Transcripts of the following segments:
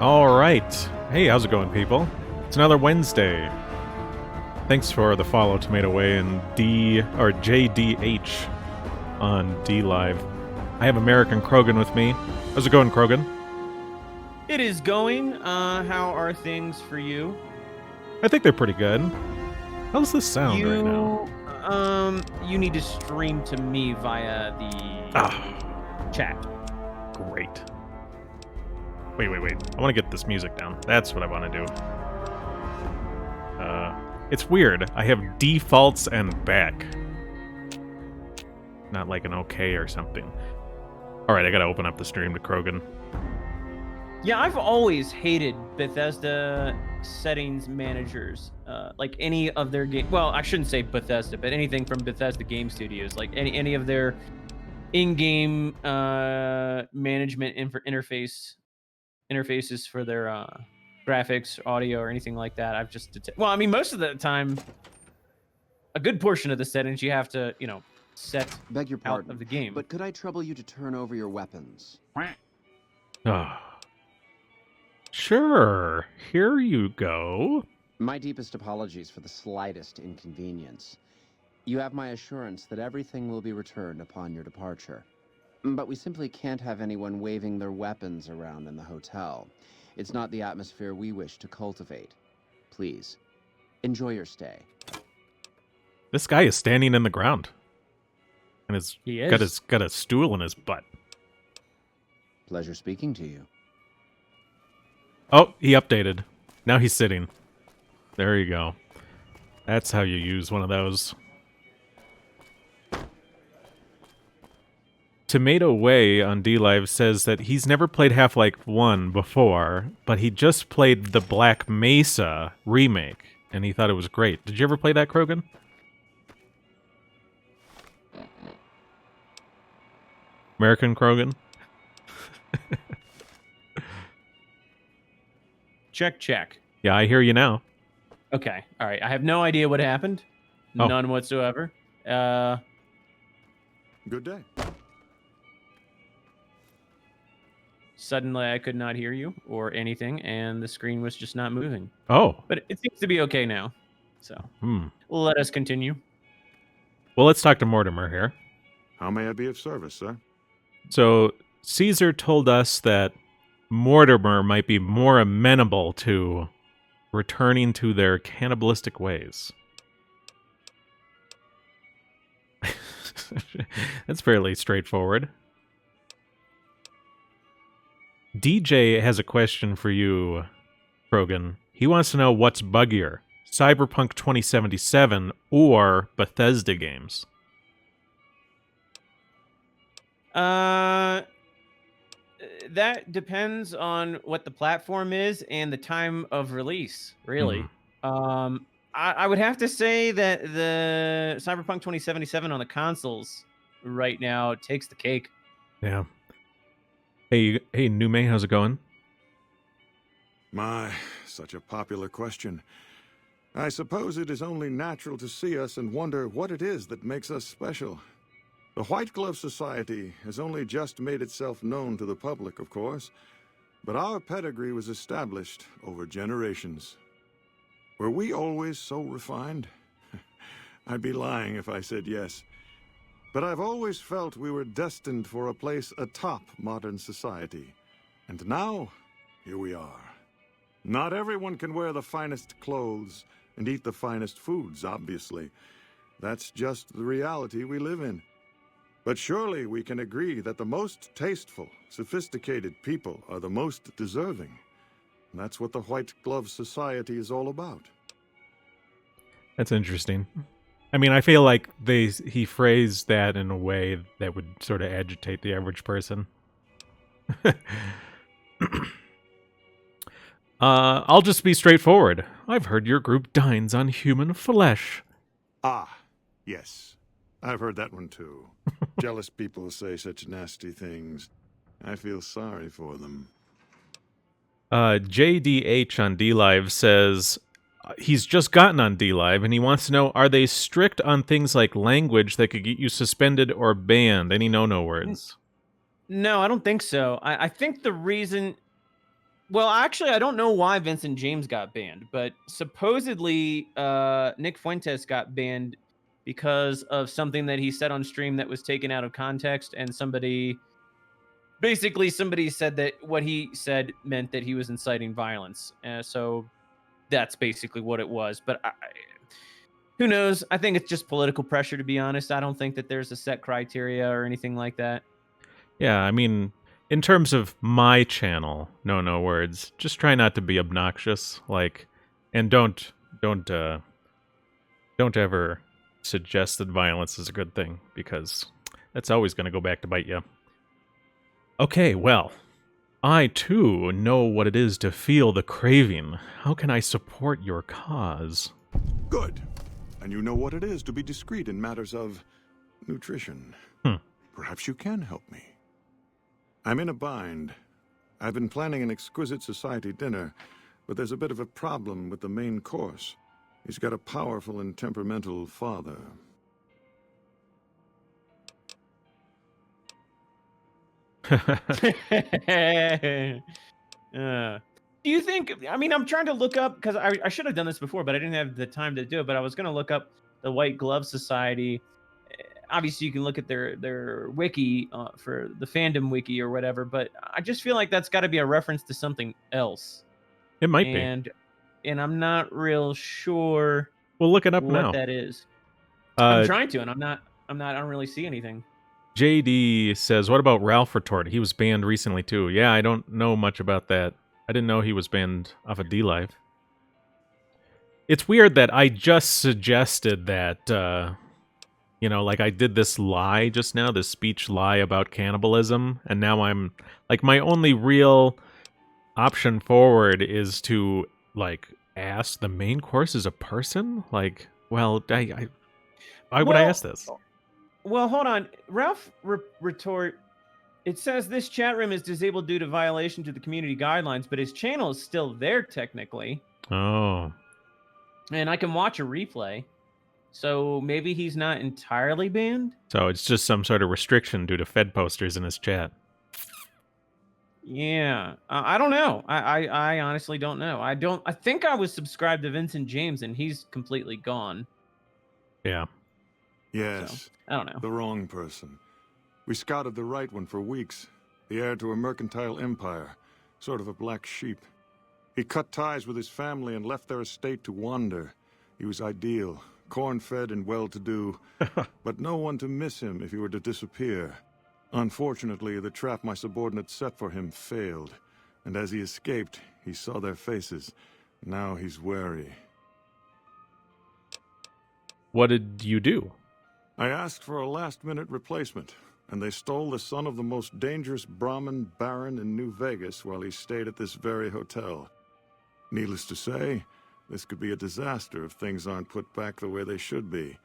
All right. Hey, how's it going, people? It's another Wednesday. Thanks for the follow, Tomato Way and JDH on D Live. I have American Krogan with me. How's it going, Krogan? It is going. How are things for you? I think they're pretty good. How's this sound right now? You need to stream to me via the chat. Great. Wait. I want to get this music down. That's what I want to do. It's weird. I have defaults and back. Not like an OK or something. Alright, I gotta open up the stream to Krogan. Yeah, I've always hated Bethesda settings managers. Like any of their game. Well, I shouldn't say Bethesda, but anything from Bethesda Game Studios. Like any of their in-game management interfaces for their graphics, audio, or anything like that. I've just most of the time, a good portion of the settings you have to, set Beg your pardon, out of the game. but could I trouble you to turn over your weapons? Sure. Here you go. My deepest apologies for the slightest inconvenience. You have my assurance that everything will be returned upon your departure. But we simply can't have anyone waving their weapons around in the hotel. It's not the atmosphere we wish to cultivate. Please, enjoy your stay. This guy is standing in the ground. And He is. got a stool in his butt. Pleasure speaking to you. Oh, he updated. Now he's sitting. There you go. That's how you use one of those. Tomato Way on D-Live says that he's never played Half-Life 1 before, but he just played the Black Mesa remake, and he thought it was great. Did you ever play that, Krogan? American Krogan? Check. Yeah, I hear you now. Okay. All right. I have no idea what happened. Oh. None whatsoever. Good day. Suddenly, I could not hear you or anything, and the screen was just not moving. Oh. But it seems to be okay now. So, let us continue. Well, let's talk to Mortimer here. How may I be of service, sir? So, Caesar told us that Mortimer might be more amenable to returning to their cannibalistic ways. That's fairly straightforward. DJ has a question for you, Krogan. He wants to know what's buggier, Cyberpunk 2077 or Bethesda games. That depends on what the platform is and the time of release, really. I would have to say that the Cyberpunk 2077 on the consoles right now takes the cake. Yeah. Hey, Nume, how's it going? My, such a popular question. I suppose it is only natural to see us and wonder what it is that makes us special. The White Glove Society has only just made itself known to the public, of course, but our pedigree was established over generations. Were we always so refined? I'd be lying if I said yes. But I've always felt we were destined for a place atop modern society. And now, here we are. Not everyone can wear the finest clothes and eat the finest foods, obviously. That's just the reality we live in. But surely we can agree that the most tasteful, sophisticated people are the most deserving. And that's what the White Glove Society is all about. That's interesting. I mean, I feel like he phrased that in a way that would sort of agitate the average person. I'll just be straightforward. I've heard your group dines on human flesh. Ah, yes. I've heard that one too. Jealous people say such nasty things. I feel sorry for them. JDH on DLive says he's just gotten on DLive and he wants to know, are they strict on things like language that could get you suspended or banned? Any no-no words? No, I don't think so. I think the reason Well, actually, I don't know why Vincent James got banned, but supposedly Nick Fuentes got banned because of something that he said on stream that was taken out of context, and somebody said that what he said meant that he was inciting violence. So that's basically what it was. But who knows? I think it's just political pressure, to be honest. I don't think that there's a set criteria or anything like that. Yeah, I mean, in terms of my channel, no words. Just try not to be obnoxious, like, and don't ever suggest that violence is a good thing, because that's always going to go back to bite you. Okay, well, I too know what it is to feel the craving. How can I support your cause? Good. And you know what it is to be discreet in matters of nutrition. Perhaps you can help me. I'm in a bind. I've been planning an exquisite society dinner, but there's a bit of a problem with the main course. He's got a powerful and temperamental father. Do you think, I mean, I'm trying to look up, because I should have done this before, but I didn't have the time to do it, but I was going to look up the White Glove Society. Obviously, you can look at their wiki for the fandom wiki or whatever, but I just feel like that's got to be a reference to something else. It might be. And I'm not real sure We'll look it up what now. that is. I'm trying to, and I don't really see anything. JD says, what about Ralph Retort? He was banned recently too. Yeah, I don't know much about that. I didn't know he was banned off of D-Live. It's weird that I just suggested that, like I did this lie just now, this speech lie about cannibalism, and now I'm, like, my only real option forward is to, like, ask the main course is a person? Like, well, why would I ask this? Well, hold on. Ralph retort, it says this chat room is disabled due to violation to the community guidelines, but his channel is still there technically. Oh. And I can watch a replay. So maybe he's not entirely banned? So it's just some sort of restriction due to Fed posters in his chat. Yeah. I don't know. I honestly don't know. I think I was subscribed to Vincent James and he's completely gone. Yeah. Yes. So, I don't know. The wrong person. We scouted the right one for weeks. The heir to a mercantile empire. Sort of a black sheep. He cut ties with his family and left their estate to wander. He was ideal, corn-fed and well-to-do, but no one to miss him if he were to disappear. Unfortunately, the trap my subordinates set for him failed, and as he escaped, he saw their faces. Now he's wary. What did you do? I asked for a last-minute replacement, and they stole the son of the most dangerous Brahmin baron in New Vegas while he stayed at this very hotel. Needless to say, this could be a disaster if things aren't put back the way they should be.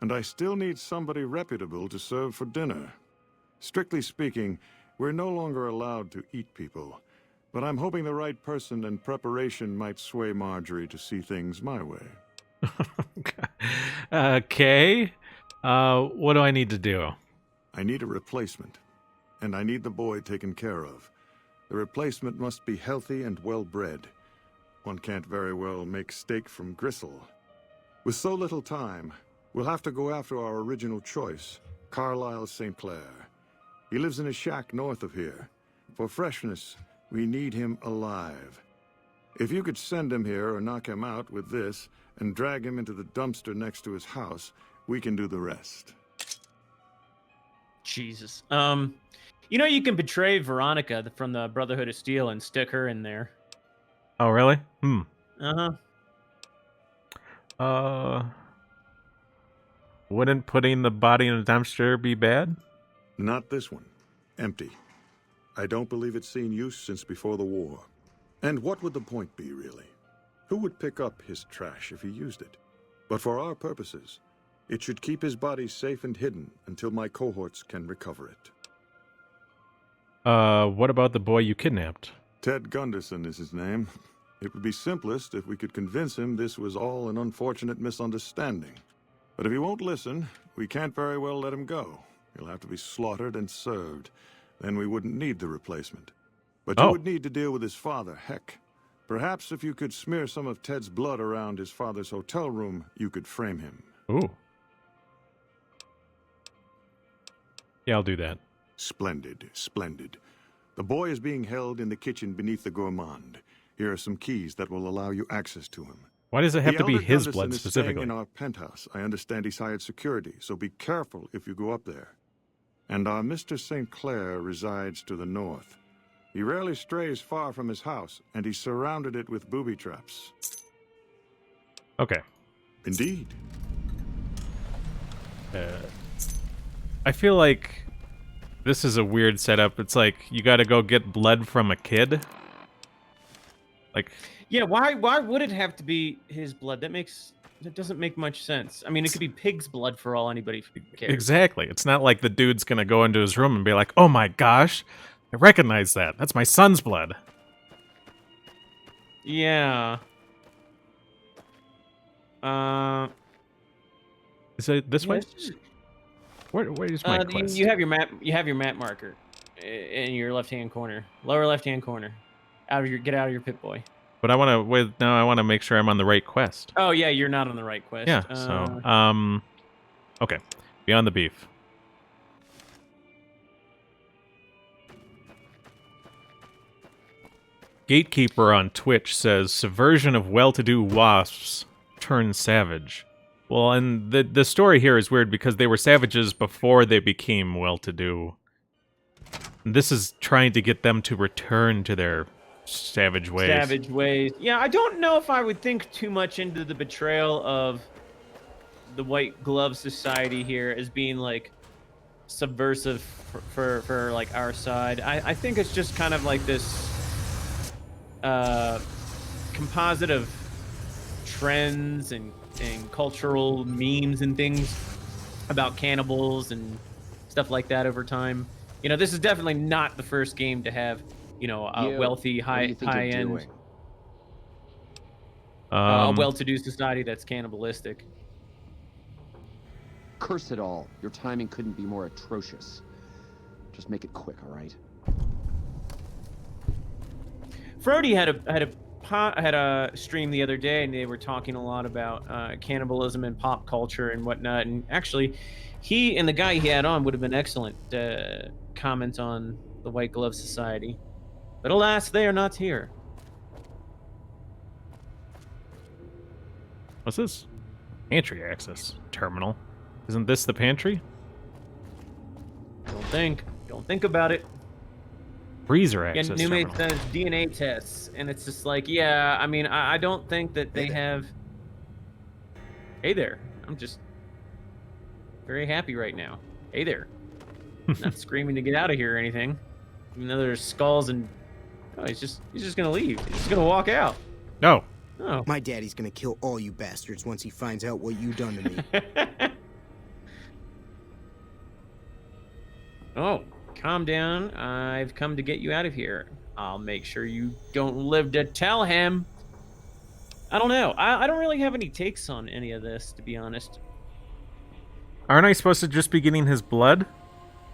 And I still need somebody reputable to serve for dinner. Strictly speaking, we're no longer allowed to eat people. But I'm hoping the right person and preparation might sway Marjorie to see things my way. Okay. What do I need to do? I need a replacement. And I need the boy taken care of. The replacement must be healthy and well-bred. One can't very well make steak from gristle. With so little time, we'll have to go after our original choice, Carlisle St. Clair. He lives in a shack north of here. For freshness, we need him alive. If you could send him here or knock him out with this and drag him into the dumpster next to his house, we can do the rest. Jesus. You can betray Veronica from the Brotherhood of Steel and stick her in there. Oh, really? Wouldn't putting the body in a dumpster be bad? Not this one. Empty. I don't believe it's seen use since before the war. And what would the point be, really? Who would pick up his trash if he used it? But for our purposes, it should keep his body safe and hidden until my cohorts can recover it. What about the boy you kidnapped? Ted Gunderson is his name. It would be simplest if we could convince him this was all an unfortunate misunderstanding. But if he won't listen, we can't very well let him go. He'll have to be slaughtered and served. Then we wouldn't need the replacement. But you Oh. would need to deal with his father, Heck. Perhaps if you could smear some of Ted's blood around his father's hotel room, you could frame him. Ooh. Yeah, I'll do that. Splendid, splendid. The boy is being held in the kitchen beneath the gourmand. Here are some keys that will allow you access to him. Why does it have The to be Elder his Gunderson blood is staying specifically? in our penthouse. I understand he's hired security, so be careful if you go up there. And our Mr. St. Clair resides to the north. He rarely strays far from his house, and he surrounded it with booby traps. Okay. Indeed. I feel like this is a weird setup. It's like you got to go get blood from a kid. Like, Yeah, why would it have to be his blood? That doesn't make much sense. I mean, it could be pig's blood for all anybody cares. exactly. It's not like the dude's gonna go into his room and be like, "Oh my gosh, I recognize that. That's my son's blood." Yeah. Is it this way? yes. Where is my quest? You have your map. You have your map marker in your left-hand corner, lower left-hand corner. Get out of your Pip Boy. But I want to I want to make sure I'm on the right quest. Oh yeah, you're not on the right quest. Yeah. So okay, Beyond the Beef. Gatekeeper on Twitch says subversion of well-to-do wasps turns savage. Well, and the story here is weird because they were savages before they became well-to-do. This is trying to get them to return to their savage ways. Savage ways. Yeah, I don't know if I would think too much into the betrayal of the White Glove Society here as being like subversive for like our side. I think it's just kind of like this composite of trends and cultural memes and things about cannibals and stuff like that over time. You know, this is definitely not the first game to have, you know, a wealthy, high-end, well-to-do society that's cannibalistic. Curse it all. Your timing couldn't be more atrocious. Just make it quick, all right? Frody had a stream the other day, and they were talking a lot about cannibalism and pop culture and whatnot. And actually, he and the guy he had on would have been excellent comment on the White Glove Society. But alas, they are not here. What's this? Pantry access terminal. Isn't this the pantry? Don't think about it. Freezer Yeah, access Newmate terminal. says DNA tests, and it's just like, yeah, I mean, I don't think that they have... Hey there. I'm just very happy right now. Hey there. Not screaming to get out of here or anything. Even though there's skulls and... Oh, he's just gonna leave. He's just gonna walk out. No. Oh. My daddy's gonna kill all you bastards once he finds out what you done to me. Oh, calm down. I've come to get you out of here. I'll make sure you don't live to tell him. I don't know. I don't really have any takes on any of this, to be honest. Aren't I supposed to just be getting his blood?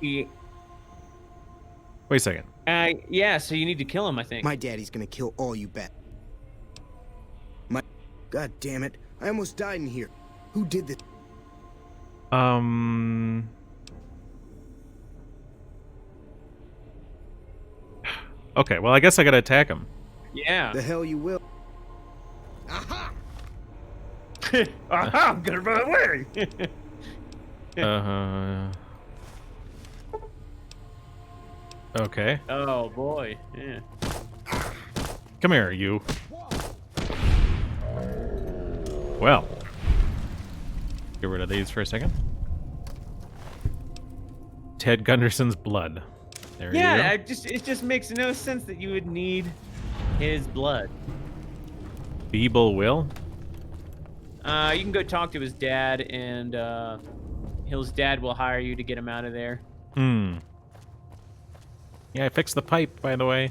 Yeah, Wait a second. yeah, so you need to kill him, I think. My daddy's gonna kill all you God damn it. I almost died in here. Who did this? Okay, well, I guess I gotta attack him. Yeah. The hell you will. Aha! Aha, I'm gonna run away. Okay. Oh, boy. Yeah. Come here, you. Well. Get rid of these for a second. Ted Gunderson's blood. There Yeah, you it just makes no sense that you would need his blood. go. Feeble will? You can go talk to his dad, and his dad will hire you to get him out of there. Hmm. Yeah, I fixed the pipe, by the way.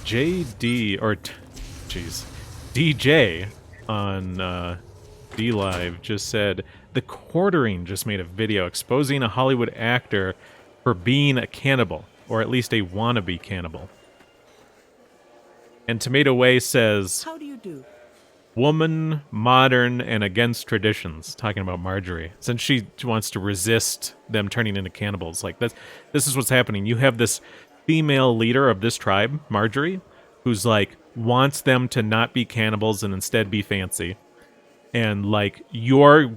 JD, or jeez, DJ on DLive just said, the Quartering just made a video exposing a Hollywood actor for being a cannibal, or at least a wannabe cannibal. And Tomato Way says, How do you do? woman, modern, and against traditions, talking about Marjorie, since she wants to resist them turning into cannibals. Like, this is what's happening. You have this female leader of this tribe, Marjorie, who's like, wants them to not be cannibals and instead be fancy. And like, you are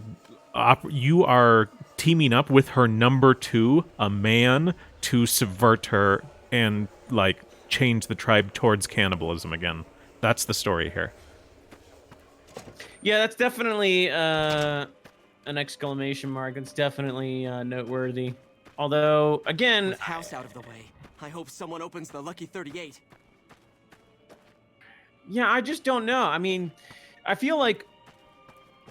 teaming up with her number 2, a man, to subvert her and like change the tribe towards cannibalism again. That's the story here. Yeah, that's definitely an exclamation mark. It's definitely noteworthy. Although, again, With house out of the way, I hope someone opens the Lucky 38. yeah, I just don't know. I mean, I feel like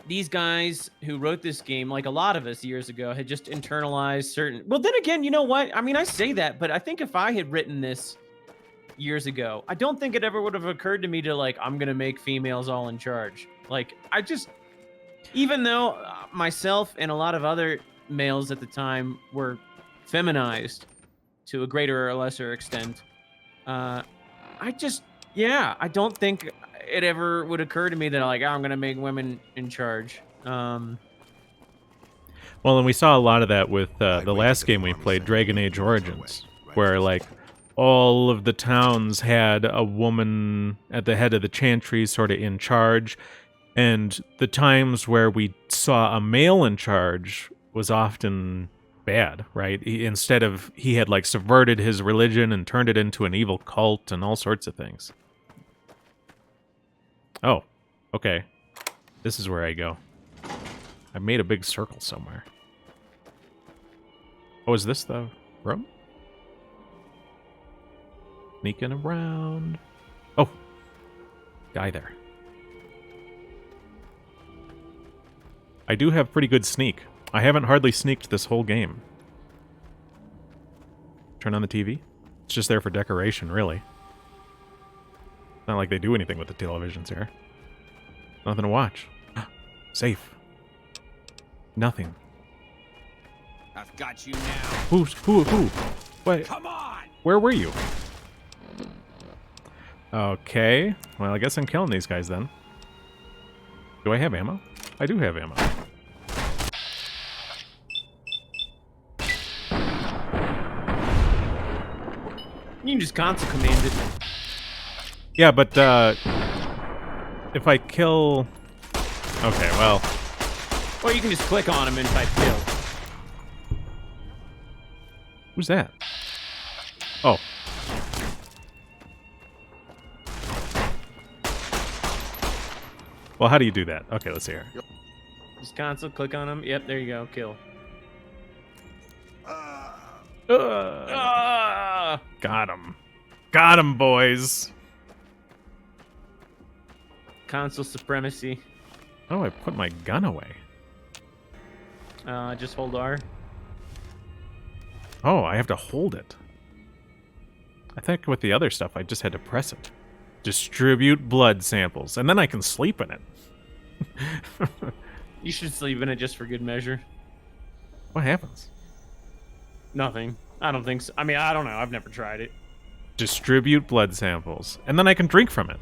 these guys who wrote this game, like a lot of us years ago, had just internalized certain... Well, then again, you know what? I mean, I say that, but I think if I had written this years ago, I don't think it ever would have occurred to me to, like, I'm going to make females all in charge. Like, I just... Even though myself and a lot of other males at the time were feminized to a greater or lesser extent, I just... Yeah, I don't think it ever would occur to me that, like, I'm going to make women in charge. Well, and we saw a lot of that with the last game we played, Dragon Age Origins, where, like, all of the towns had a woman at the head of the chantry sort of in charge, and the times where we saw a male in charge was often bad, right? Instead of, he had, like, subverted his religion and turned it into an evil cult and all sorts of things. Oh, okay. This is where I go. I made a big circle somewhere. Oh, is this the room? Sneaking around. Oh, guy there. I do have pretty good sneak. I haven't hardly sneaked this whole game. Turn on the TV. It's just there for decoration, really. Not like they do anything with the televisions here. Nothing to watch. Safe. Nothing. I've got you now. Who? Wait. Come on! Where were you? Okay. Well, I guess I'm killing these guys then. Do I have ammo? I do have ammo. You can just console command it. Yeah, but if I kill... Okay, well... Or you can just click on him and type kill. Who's that? Oh. Well, how do you do that? Okay, let's see here. Just console, click on him. Yep, there you go. Kill. Got him. Got him, boys. Console supremacy. Oh, I put my gun away. Just hold R. Oh, I have to hold it. I think with the other stuff, I just had to press it. Distribute blood samples, and then I can sleep in it. You should sleep in it just for good measure. What happens? Nothing. I don't think so. I mean, I don't know. I've never tried it. Distribute blood samples, and then I can drink from it.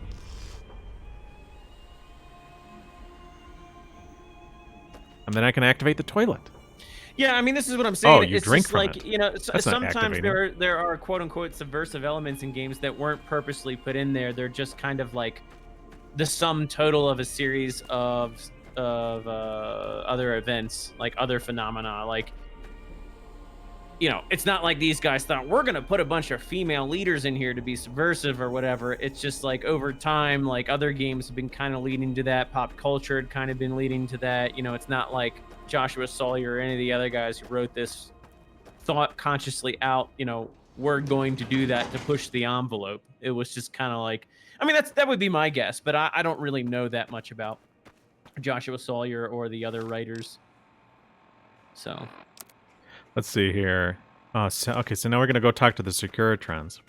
And then I can activate the toilet. Yeah, I mean, this is what I'm saying. Oh, you it's drink just from like, it. you know, That's not sometimes activating. there are quote unquote subversive elements in games that weren't purposely put in there. They're just kind of like the sum total of a series of other events, like other phenomena. Like, you know, it's not like these guys thought we're gonna put a bunch of female leaders in here to be subversive or whatever. It's just like over time, like other games have been kind of leading to that. Pop culture had kind of been leading to that. You know, it's not like Joshua Sawyer or any of the other guys who wrote this thought consciously out, you know, we're going to do that to push the envelope. It was just kind of like, I mean, that would be my guess, but I don't really know that much about Joshua Sawyer or the other writers. So Let's see here. Okay, so now we're going to go talk to the Securitrons.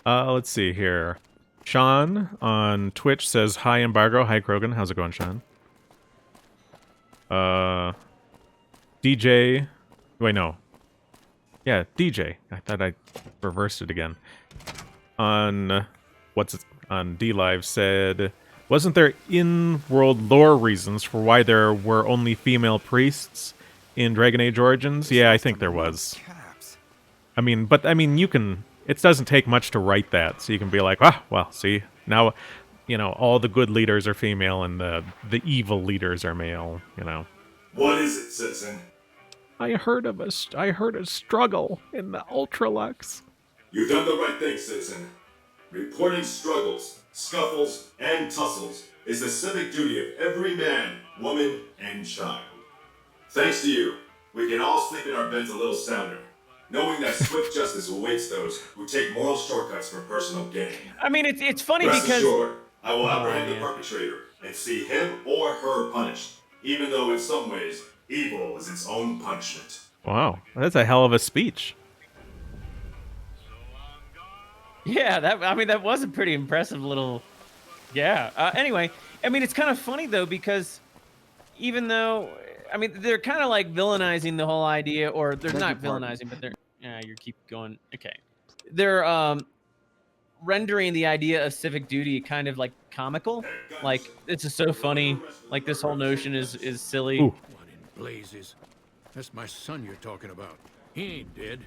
Let's see here. Sean on Twitch says, hi, Embargo. Hi, Krogan. How's it going, Sean? DJ. Wait, no. Yeah, DJ. I thought I reversed it again. On D Live said, wasn't there in-world lore reasons for why there were only female priests in Dragon Age Origins? Yeah, I think there was. I mean, you can. It doesn't take much to write that, so you can be like, well, see, now, all the good leaders are female and the evil leaders are male. What is it, citizen? I heard a struggle in the Ultralux. You've done the right thing, citizen. Reporting struggles, scuffles, and tussles is the civic duty of every man, woman, and child. Thanks to you, we can all sleep in our beds a little sounder, knowing that swift justice awaits those who take moral shortcuts for personal gain. I mean, it's funny Rest because... assured, I will apprehend the perpetrator and see him or her punished, even though in some ways, evil is its own punishment. Wow, that's a hell of a speech. Yeah, that was a pretty impressive little... Yeah. Anyway, I mean, it's kind of funny, though, because even though... I mean, they're kind of like villainizing the whole idea, or they're not villainizing, but they're... Yeah, you keep going. Okay. They're rendering the idea of civic duty kind of like comical. Like, it's just so funny. Like, this whole notion is silly. Ooh. What in blazes? That's my son you're talking about. He ain't dead.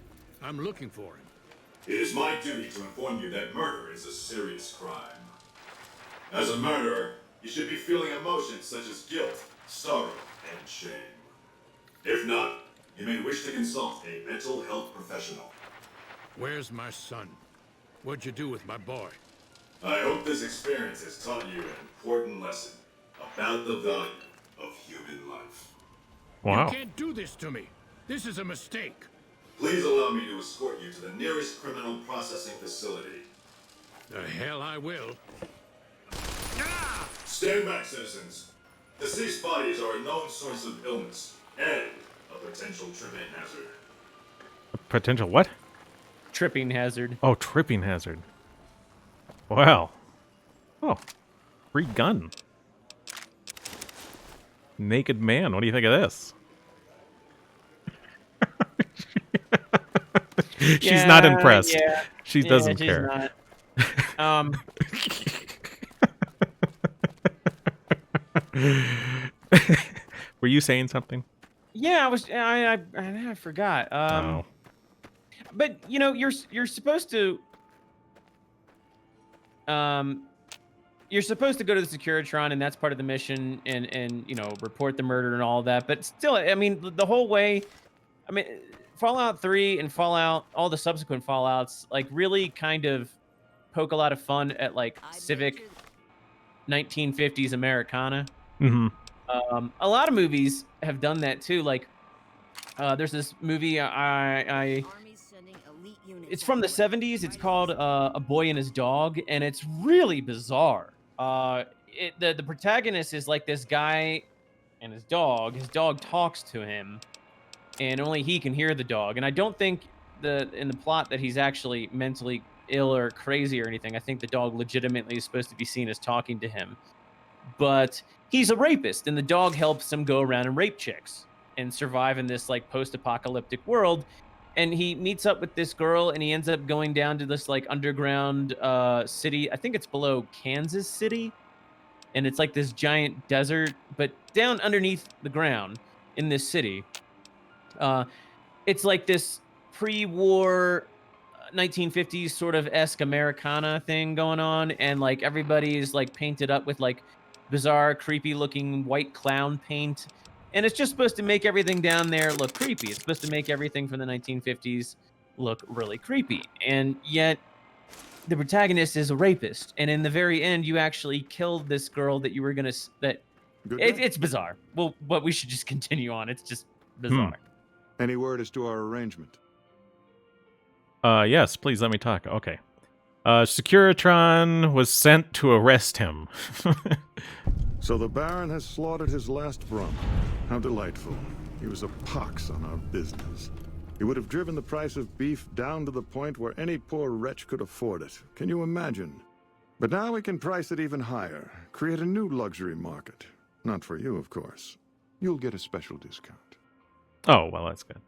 I'm looking for him. It is my duty to inform you that murder is a serious crime. As a murderer, you should be feeling emotions such as guilt, sorrow, and shame. If not, you may wish to consult a mental health professional. Where's my son? What'd you do with my boy? I hope this experience has taught you an important lesson about the value of human life. Wow. You can't do this to me. This is a mistake. Please allow me to escort you to the nearest criminal processing facility. The hell I will. Stand back, citizens. Deceased bodies are a known source of illness and a potential tripping hazard. Potential what? Tripping hazard. Oh, tripping hazard. Wow. Oh, free gun. Naked man. What do you think of this? She's not impressed. Yeah, She doesn't she's care. Not. Were you saying something? Yeah, I forgot. Oh. But you're supposed to you're supposed to go to the Securitron, and that's part of the mission, and report the murder and all that. But still, I mean, the whole way, I mean, Fallout 3 and Fallout, all the subsequent Fallouts, like, really kind of poke a lot of fun at, like, civic 1950s Americana. Mm-hmm. A lot of movies have done that too. Like, there's this movie it's from the 70s. It's called A Boy and His Dog, and it's really bizarre. The protagonist is like this guy and his dog. His dog talks to him, and only he can hear the dog. And I don't think in the plot that he's actually mentally ill or crazy or anything. I think the dog legitimately is supposed to be seen as talking to him. But he's a rapist, and the dog helps him go around and rape chicks and survive in this, like, post-apocalyptic world. And he meets up with this girl, and he ends up going down to this, like, underground city. I think it's below Kansas City. And it's like this giant desert, but down underneath the ground in this city. It's like this pre-war 1950s sort of esque Americana thing going on. And, like, everybody's, like, painted up with, like, bizarre, creepy-looking white clown paint. And it's just supposed to make everything down there look creepy. It's supposed to make everything from the 1950s look really creepy. And yet, the protagonist is a rapist. And in the very end, you actually killed this girl that you were going to... It's bizarre. Well, but we should just continue on. It's just bizarre. Any word as to our arrangement? Yes, please let me talk. Okay. Securitron was sent to arrest him. So the Baron has slaughtered his last brunt. How delightful. He was a pox on our business. He would have driven the price of beef down to the point where any poor wretch could afford it. Can you imagine? But now we can price it even higher, create a new luxury market. Not for you, of course. You'll get a special discount. Oh, well, that's good.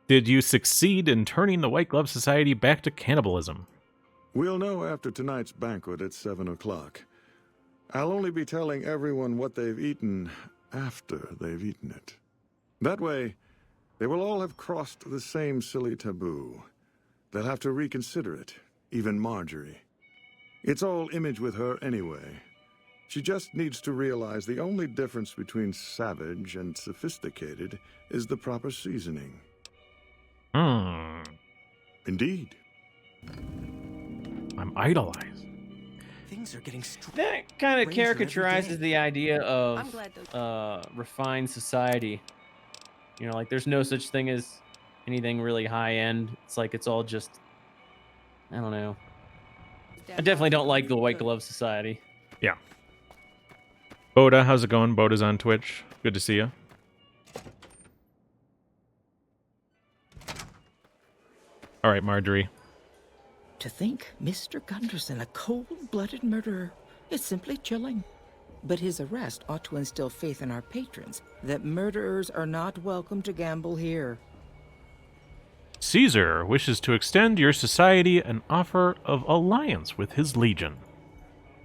Did you succeed in turning the White Glove Society back to cannibalism? We'll know after tonight's banquet at 7 o'clock. I'll only be telling everyone what they've eaten after they've eaten it. That way, they will all have crossed the same silly taboo. They'll have to reconsider it, even Marjorie. It's all image with her anyway. She just needs to realize the only difference between savage and sophisticated is the proper seasoning. Indeed. I'm idolized. Things are getting That kind of Ranger every caricaturizes day. the idea I'm of glad refined society. You know, like there's no such thing as anything really high end. It's like it's all just, I don't know. I definitely don't like the White Glove Society. Yeah. Boda, how's it going? Boda's on Twitch. Good to see you. All right, Marjorie. To think Mr. Gunderson, a cold-blooded murderer, is simply chilling. But his arrest ought to instill faith in our patrons that murderers are not welcome to gamble here. Caesar wishes to extend your society an offer of alliance with his legion.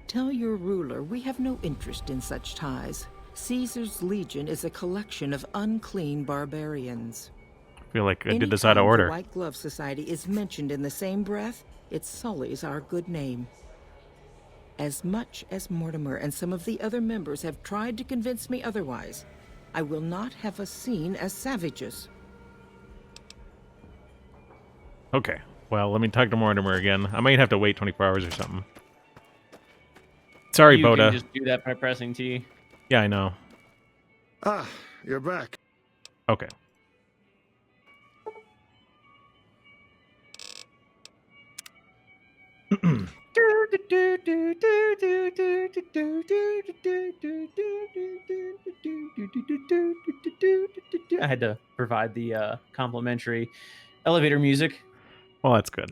Tell your ruler we have no interest in such ties. Caesar's legion is a collection of unclean barbarians. I feel like I did this out of Anytime order. The White Glove Society is mentioned in the same breath, it sullies our good name. As much as Mortimer and some of the other members have tried to convince me otherwise, I will not have us seen as savages. Okay. Well, let me talk to Mortimer again. I might have to wait 24 hours or something. Sorry, You Boda. can just do that by pressing T. Yeah, I know. Ah, you're back. Okay. I had to provide the complimentary elevator music. Well, that's good.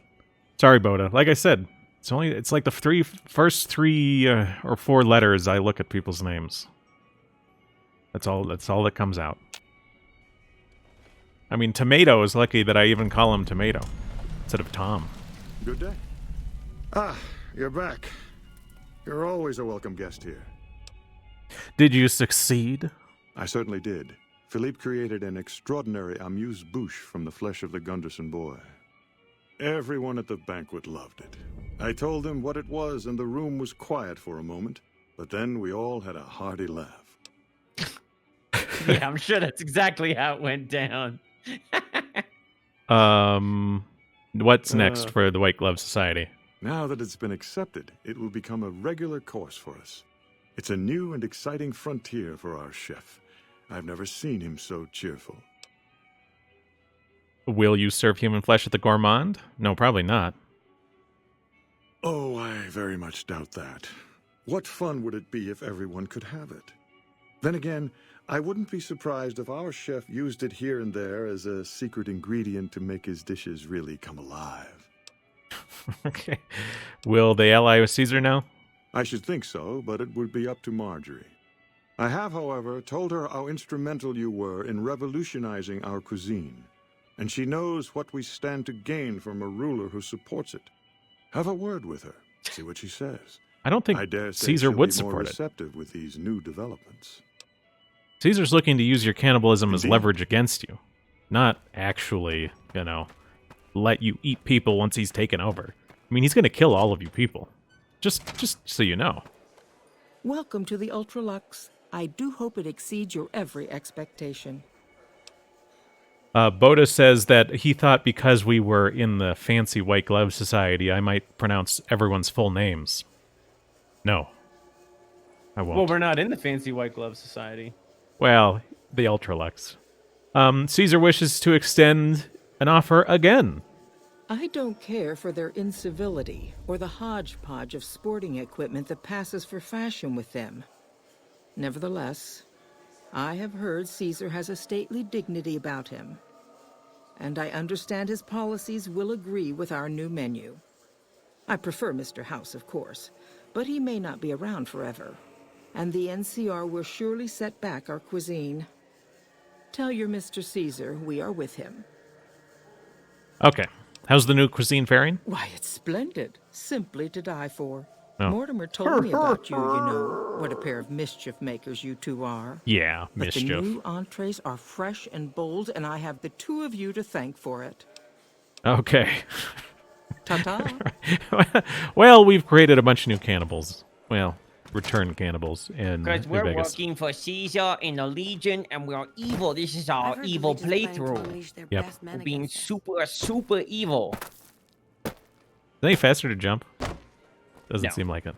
Sorry, Boda. Like I said, it's like the first three or four letters I look at people's names. That's all that comes out. I mean, Tomato is lucky that I even call him Tomato instead of Tom. Good day. Ah, you're back. You're always a welcome guest here. Did you succeed? I certainly did. Philippe created an extraordinary amuse-bouche from the flesh of the Gunderson boy. Everyone at the banquet loved it. I told them what it was, and the room was quiet for a moment, but then we all had a hearty laugh. Yeah, I'm sure that's exactly how it went down. What's next for the White Glove Society? Now that it's been accepted, it will become a regular course for us. It's a new and exciting frontier for our chef. I've never seen him so cheerful. Will you serve human flesh at the Gourmand? No, probably not. Oh, I very much doubt that. What fun would it be if everyone could have it? Then again, I wouldn't be surprised if our chef used it here and there as a secret ingredient to make his dishes really come alive. Okay. Will they ally with Caesar now? I should think so, but it would be up to Marjorie. I have, however, told her how instrumental you were in revolutionizing our cuisine, and she knows what we stand to gain from a ruler who supports it. Have a word with her, see what she says. I don't think I dare say Caesar she'll would be more support it. receptive with these new developments. Caesar's looking to use your cannibalism as Indeed. leverage against you, not actually, let you eat people once he's taken over. I mean, he's going to kill all of you people. Just so you know. Welcome to the Ultralux. I do hope it exceeds your every expectation. Boda says that he thought because we were in the fancy White Glove Society, I might pronounce everyone's full names. No. I won't. Well, we're not in the fancy White Glove Society. Well, the Ultralux. Caesar wishes to extend an offer again. I don't care for their incivility or the hodgepodge of sporting equipment that passes for fashion with them. Nevertheless, I have heard Caesar has a stately dignity about him, and I understand his policies will agree with our new menu. I prefer Mr. House, of course, but he may not be around forever. And the NCR will surely set back our cuisine. Tell your Mr. Caesar we are with him. Okay. How's the new cuisine faring? Why, it's splendid. Simply to die for. Oh. Mortimer told me about you, you know. What a pair of mischief makers you two are. Yeah, But mischief. the new entrees are fresh and bold, and I have the two of you to thank for it. Okay. Ta-ta. Well, we've created a bunch of new cannibals. Well, return cannibals in Because New we're Vegas. working for Caesar in the Legion, and we're evil. This is our evil playthrough. Yep. We're being super, super evil. Is it any faster to jump? Doesn't No. seem like it.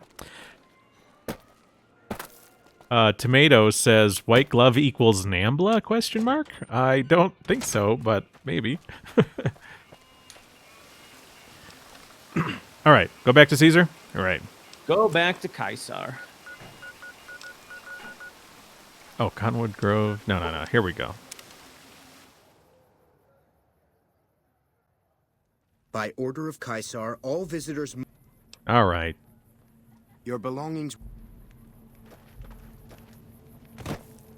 Tomato says, white glove equals Nambla, question mark? I don't think so, but maybe. All right, go back to Caesar. All right. Go back to Caesar. Oh, Cottonwood Grove. No. Here we go. By order of Caesar, all visitors... All right. Your belongings...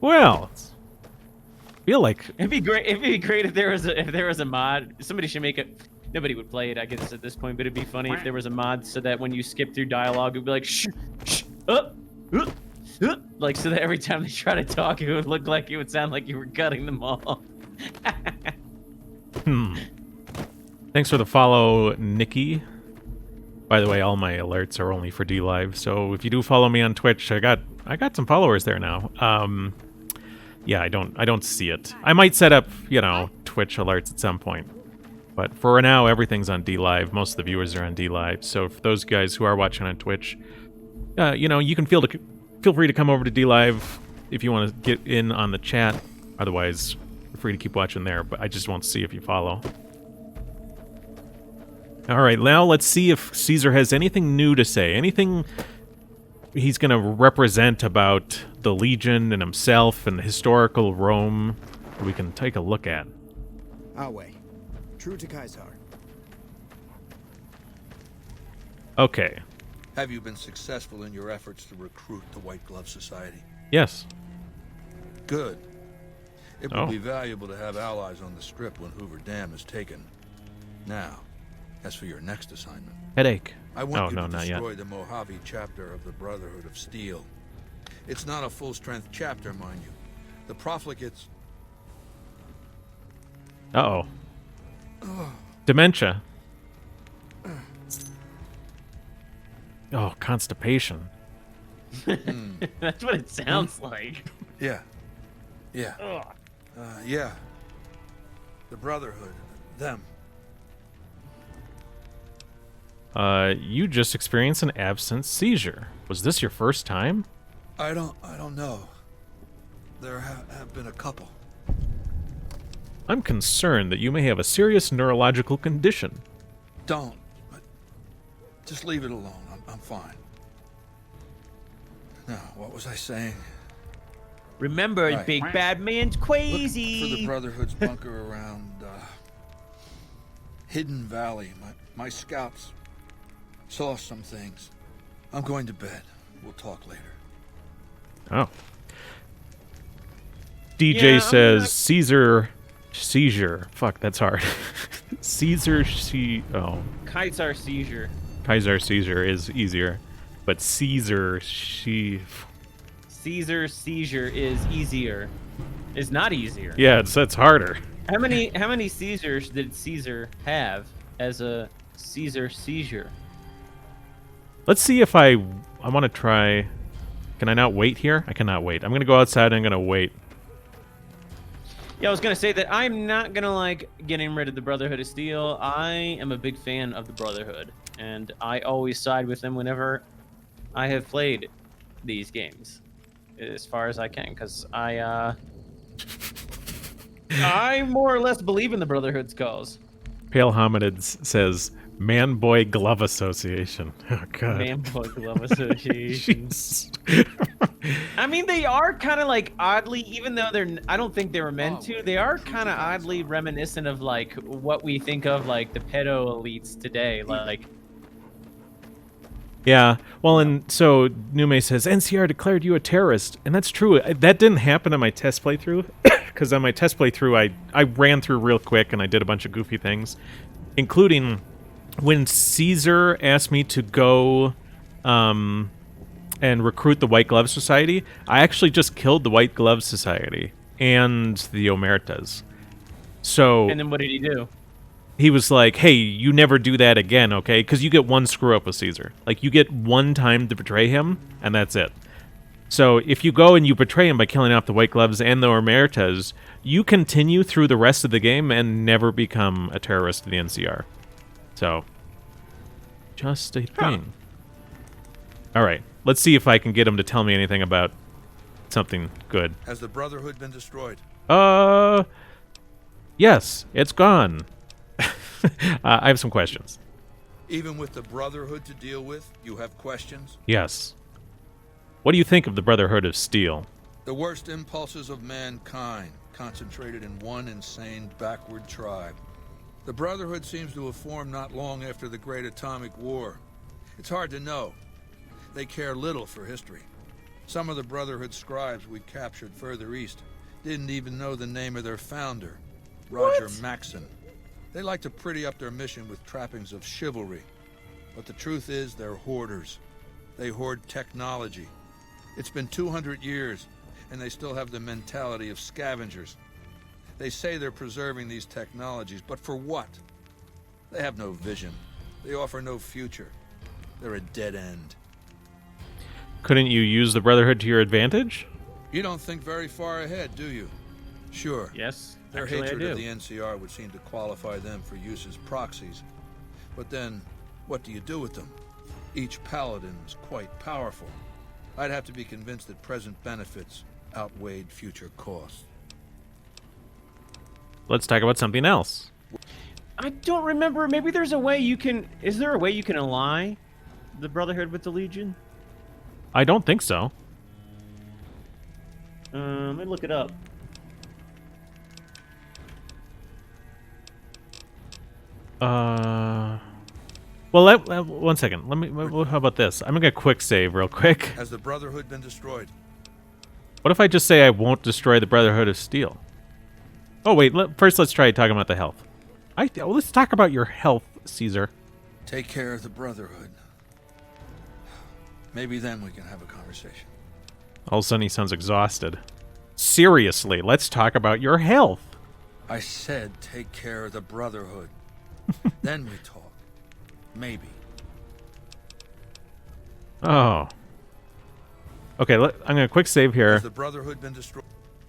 Well, feel like It'd be great. It'd be great if there was a mod. Somebody should make it. Nobody would play it, I guess, at this point. But it'd be funny if there was a mod so that when you skip through dialogue, it'd be like like so that every time they try to talk, it would look like it would sound like you were cutting them off. Thanks for the follow, Nikki. By the way, all my alerts are only for DLive, so if you do follow me on Twitch, I got some followers there now. Yeah, I don't see it. I might set up, Twitch alerts at some point. But for now, everything's on DLive. Most of the viewers are on DLive. So for those guys who are watching on Twitch, you can feel free to come over to DLive if you want to get in on the chat. Otherwise, you're free to keep watching there, but I just won't see if you follow. All right, now let's see if Caesar has anything new to say. Anything he's going to represent about the Legion and himself and historical Rome that we can take a look at. Awe. True to Caesar. Okay. Have you been successful in your efforts to recruit the White Glove Society? Yes. Good. It will be valuable to have allies on the strip when Hoover Dam is taken. Now, as for your next assignment... Headache. I want you to not destroy yet. the Mojave chapter of the Brotherhood of Steel. It's not a full-strength chapter, mind you. The profligates... Uh-oh. Dementia. Oh, constipation. That's what it sounds like. Yeah. Yeah. Yeah. The Brotherhood. Them. You just experienced an absence seizure. Was this your first time? I don't know. There have been a couple. I'm concerned that you may have a serious neurological condition. Don't. But just leave it alone. I'm fine. Now, what was I saying? Remember, Right. Big Bad Man's crazy. Look for the Brotherhood's bunker around Hidden Valley. My scouts saw some things. I'm going to bed. We'll talk later. Oh. DJ Yeah, says I'm seizure. Fuck, that's hard. Caesar Caesar seizure. Kaiser seizure is easier, but Caesar Caesar seizure is easier. Is not easier. Yeah, that's harder. How many Caesars did Caesar have as a Caesar seizure? Let's see if I want to try. Can I not wait here? I cannot wait. I'm gonna go outside and I'm gonna wait. Yeah, I was gonna say that I'm not gonna like getting rid of the Brotherhood of Steel. I am a big fan of the Brotherhood, and I always side with them whenever I have played these games, as far as I can, because I more or less believe in the Brotherhood's cause. Pale Hominids says Man Boy Glove Association. Oh god. Man Boy Glove Association. Jeez. I mean, they are kind of like oddly, even though I don't think they were meant to, they are kind of oddly reminiscent of like what we think of like the pedo elites today. Like, Yeah, well, and so Nume says, NCR declared you a terrorist, and that's true. That didn't happen on my test playthrough, because on my test playthrough, I ran through real quick, and I did a bunch of goofy things, including when Caesar asked me to go and recruit the White Glove Society. I actually just killed the White Glove Society and the Omertas. So, And then what did he do? he was like, hey, you never do that again, okay? Because you get one screw-up with Caesar. Like, you get one time to betray him, and that's it. So, if you go and you betray him by killing off the White Gloves and the Omertas, you continue through the rest of the game and never become a terrorist to the NCR. So, just a thing. All right, let's see if I can get him to tell me anything about something good. Has the Brotherhood been destroyed? Yes, it's gone. I have some questions. Even with the Brotherhood to deal with, you have questions? Yes. What do you think of the Brotherhood of Steel? The worst impulses of mankind, concentrated in one insane, backward tribe. The Brotherhood seems to have formed not long after the Great Atomic War. It's hard to know. They care little for history. Some of the Brotherhood scribes we captured further east didn't even know the name of their founder, Roger Maxon. They like to pretty up their mission with trappings of chivalry. But the truth is, they're hoarders. They hoard technology. It's been 200 years, and they still have the mentality of scavengers. They say they're preserving these technologies, but for what? They have no vision. They offer no future. They're a dead end. Couldn't you use the Brotherhood to your advantage? You don't think very far ahead, do you? Sure. Yes. Their actually, hatred I do. of the NCR would seem to qualify them for use as proxies. But then, what do you do with them? Each paladin's quite powerful. I'd have to be convinced that present benefits outweighed future costs. Let's talk about something else. I don't remember. Maybe there's a way you can... Is there a way you can ally the Brotherhood with the Legion? I don't think so. Let me look it up. Well, one second. How about this? I'm gonna get a quick save real quick. Has the Brotherhood been destroyed? What if I just say I won't destroy the Brotherhood of Steel? Oh wait, first let's try talking about the health. Well, let's talk about your health, Caesar. Take care of the Brotherhood. Maybe then we can have a conversation. All of a sudden he sounds exhausted. Seriously, let's talk about your health. I said take care of the Brotherhood. Then we talk. Maybe. Oh. Okay, I'm gonna quick save here. Has the Brotherhood been destroyed?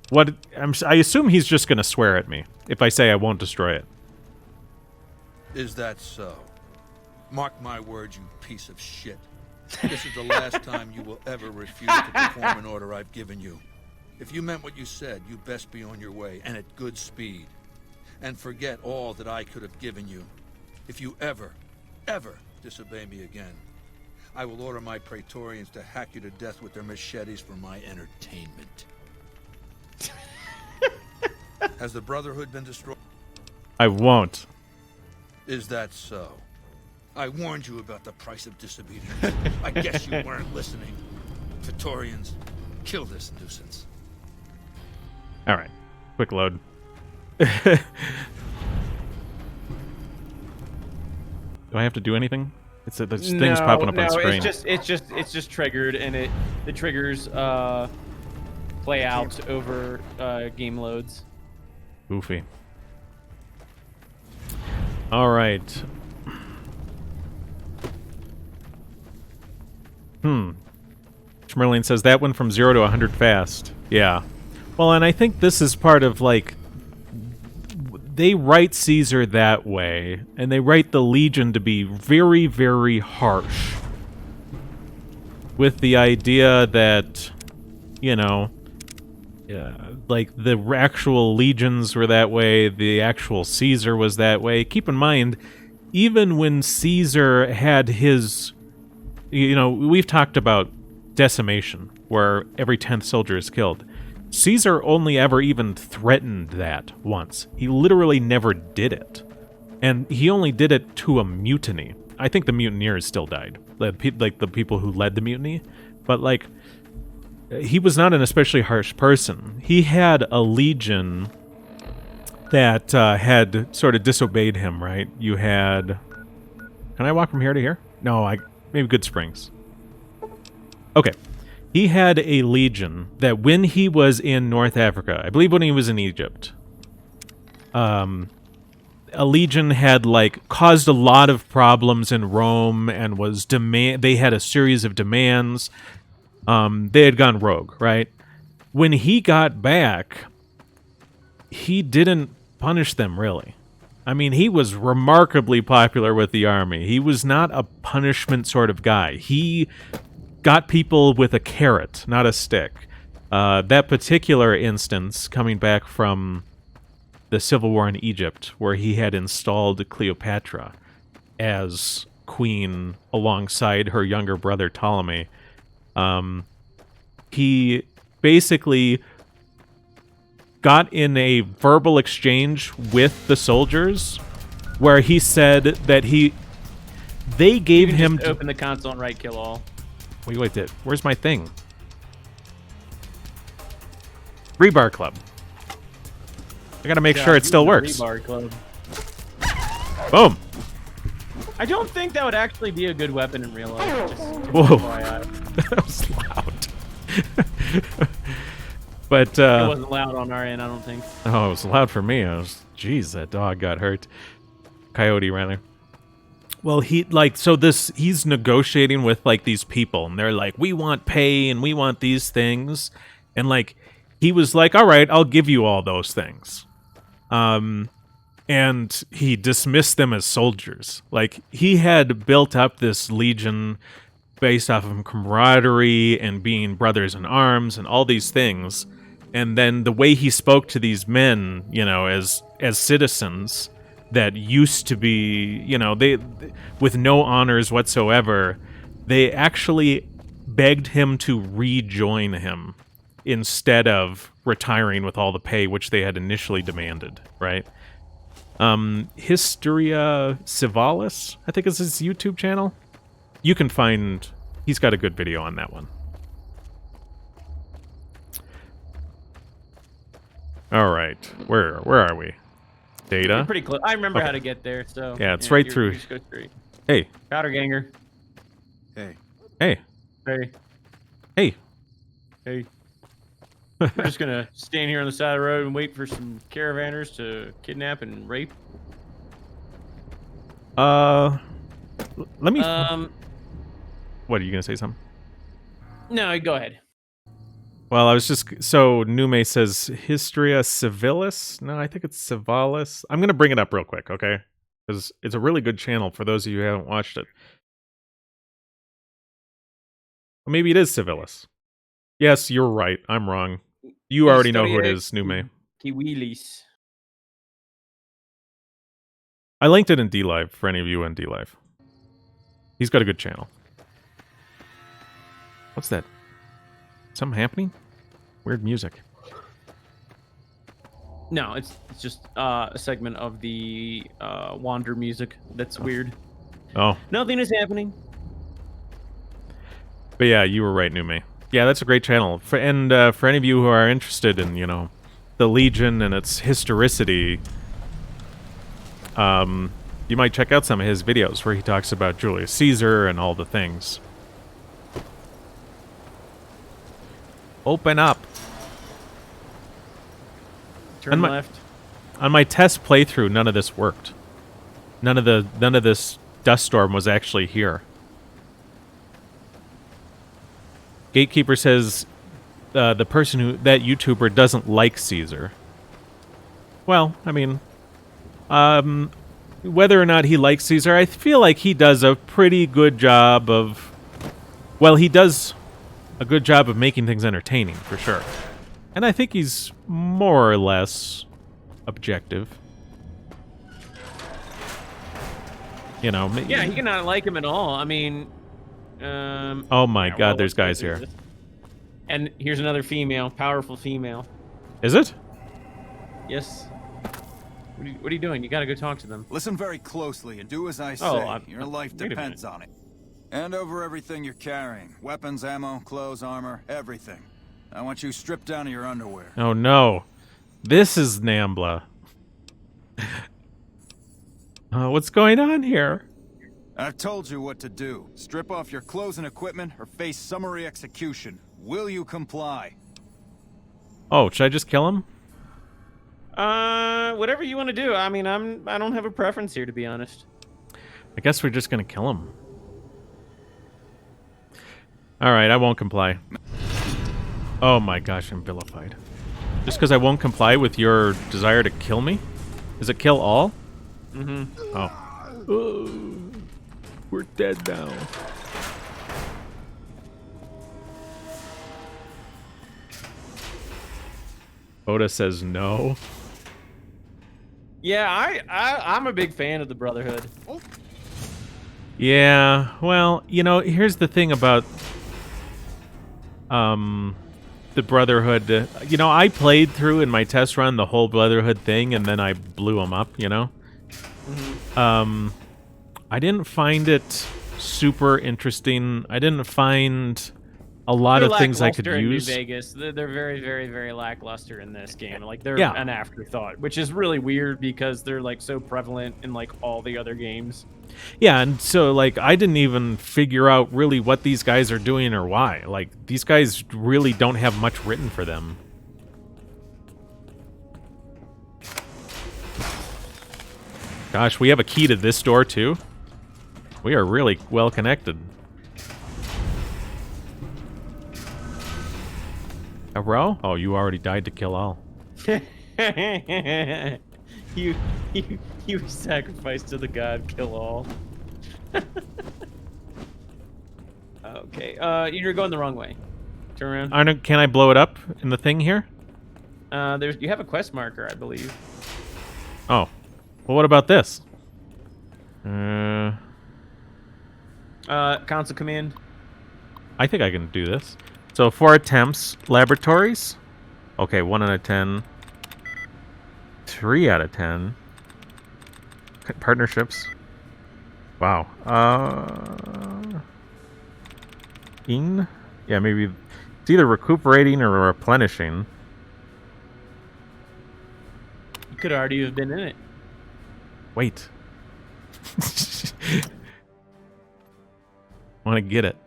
What? I assume he's just gonna swear at me if I say I won't destroy it. Is that so? Mark my words, you piece of shit. This is the last time you will ever refuse to perform an order I've given you. If you meant what you said, you best be on your way, and at good speed. And forget all that I could have given you. If you ever disobey me again, I will order my Praetorians to hack you to death with their machetes for my entertainment. Has the Brotherhood been destroyed? I won't. Is that so? I warned you about the price of disobedience. I guess you weren't listening. Praetorians, kill this nuisance. All right, quick load. Do I have to do anything? There's things popping up on screen. it's just triggered, and the triggers play out over game loads. Goofy. All right. Schmerling says that went from 0 to 100 fast. Yeah. Well, and I think this is part of, like, they write Caesar that way, and they write the Legion to be very, very harsh. With the idea that, you know, like, the actual legions were that way, the actual Caesar was that way. Keep in mind, even when Caesar had his... You know, we've talked about decimation, where every 10th soldier is killed. Caesar only ever even threatened that once. He literally never did it. And he only did it to a mutiny. I think the mutineers still died, like the people who led the mutiny, but like he was not an especially harsh person. He had a legion that had sort of disobeyed him, right? You had... Can I walk from here to here? No, maybe Good Springs. Okay. He had a legion that when he was in North Africa, I believe when he was in Egypt, a legion had, like, caused a lot of problems in Rome and was they had a series of demands. They had gone rogue, right? When he got back, he didn't punish them, really. I mean, he was remarkably popular with the army. He was not a punishment sort of guy. He got people with a carrot, not a stick. That particular instance, coming back from the Civil War in Egypt, where he had installed Cleopatra as queen alongside her younger brother Ptolemy, he basically got in a verbal exchange with the soldiers where he said that they gave him... Just open the console and right kill all. Wait, where's my thing? Rebar Club. I gotta make sure it still works. Rebar Club. Boom! I don't think that would actually be a good weapon in real life. Just Whoa. FYI. That was loud. But, it wasn't loud on our end, I don't think. Oh, it was loud for me. Jeez, that dog got hurt. Coyote, rather. Well, he's negotiating with, like, these people, and they're like, we want pay, and we want these things. And, like, he was like, all right, I'll give you all those things. And he dismissed them as soldiers. Like, he had built up this legion based off of camaraderie and being brothers in arms and all these things. And then the way he spoke to these men, you know, as citizens that used to be, you know, they with no honors whatsoever, they actually begged him to rejoin him instead of retiring with all the pay which they had initially demanded, right? Historia Civalis, I think is his YouTube channel. You can find... He's got a good video on that one. All right. Where are we? Data? You're pretty close. I remember Okay. how to get there, so... Yeah, it's right through. You just go straight. Hey. Powder Ganger. Hey. Hey. Hey. Hey. Hey. We're just gonna stand here on the side of the road and wait for some caravanners to kidnap and rape. Let me... What, are you going to say something? No, go ahead. Well, I was just... So, Nume says Historia Civilis? No, I think it's Civalis. I'm going to bring it up real quick, okay? Because it's a really good channel for those of you who haven't watched it. Or maybe it is Civilis. Yes, you're right. I'm wrong. You already know who it is, Nume. Kiwilis. I linked it in D-Live for any of you in D-Live. He's got a good channel. What's that? Something happening? Weird music. No, it's just a segment of the Wander music that's weird. Oh. Nothing is happening. But yeah, you were right, Nume. Yeah, that's a great channel. For any of you who are interested in, you know, the Legion and its historicity, you might check out some of his videos where he talks about Julius Caesar and all the things. Open up. Turn left. On my test playthrough, none of this worked. None of this dust storm was actually here. Gatekeeper says that YouTuber doesn't like Caesar. Well, I mean, whether or not he likes Caesar, I feel like he does a pretty good job of... Well, he does a good job of making things entertaining, for sure. And I think he's more or less objective. You know... Yeah, you cannot like him at all. I mean... oh my god, there's guys here. And here's another female, powerful female. Is it? Yes. What are you doing? You gotta go talk to them. Listen very closely and do as I say. Your life wait a depends on it. Hand over everything you're carrying. Weapons, ammo, clothes, armor, everything. I want you stripped down to your underwear. Oh no. This is Nambla. What's going on here? I've told you what to do. Strip off your clothes and equipment or face summary execution. Will you comply? Oh, should I just kill him? Whatever you want to do. I mean, I don't have a preference here, to be honest. I guess we're just gonna kill him. Alright, I won't comply. Oh my gosh, I'm vilified. Just because I won't comply with your desire to kill me? Does it kill all? Mm-hmm. Oh. We're dead now. Oda says no. Yeah, I'm a big fan of the Brotherhood. Yeah, well, you know, here's the thing about the Brotherhood. You know, I played through in my test run the whole Brotherhood thing, and then I blew them up, you know? Mm-hmm. I didn't find it super interesting. I didn't find a lot of things I could use. In New Vegas, they're very, very, very lackluster in this game. Like they're an afterthought, which is really weird because they're like so prevalent in like all the other games. Yeah, and so like I didn't even figure out really what these guys are doing or why. Like these guys really don't have much written for them. Gosh, we have a key to this door too. We are really well connected. A row? Oh, you already died to kill all. you sacrificed to the god kill all. Okay, you're going the wrong way. Turn around. Can I blow it up in the thing here? You have a quest marker, I believe. Oh, well, what about this? Console command. I think I can do this. So 4 attempts, laboratories. Okay, 1 out of 10. 3 out of 10. Partnerships. Wow. Yeah, maybe it's either recuperating or replenishing. You could already have been in it. Wait. Want to get it.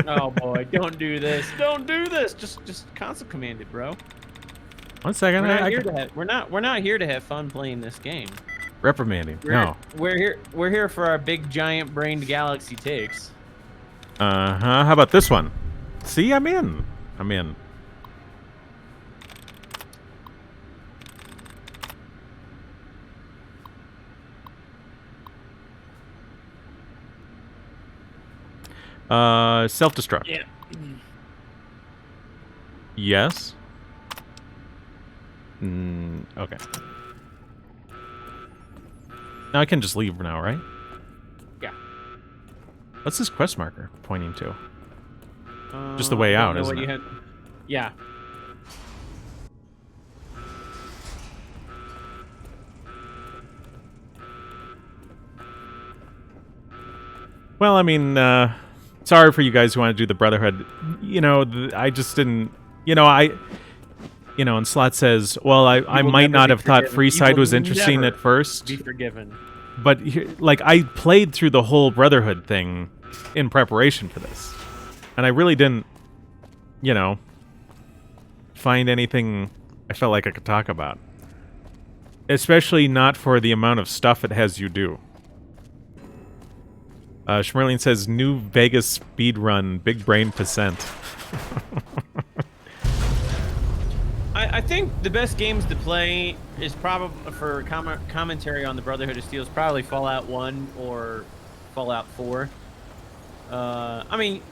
Oh boy, don't do this. Don't do this. Just console command it, bro. 1 second. We're not here to have fun playing this game. Reprimanding. We're here for our big giant brained galaxy takes. Uh-huh. How about this one? See, I'm in. Self-destruct. Yeah. Yes. Okay. Now I can just leave now, right? Yeah. What's this quest marker pointing to? Just the way out, isn't it? Yeah. Well, I mean, sorry for you guys who want to do the Brotherhood. You know, I just didn't... You know, and Slot says, well, I might not have thought Freeside was interesting at first. Be forgiven. But, like, I played through the whole Brotherhood thing in preparation for this. And I really didn't, you know, find anything I felt like I could talk about. Especially not for the amount of stuff it has you do. Schmerling says, New Vegas speedrun, big brain percent. I think the best games to play is probably for commentary on the Brotherhood of Steel is probably Fallout 1 or Fallout 4. I mean,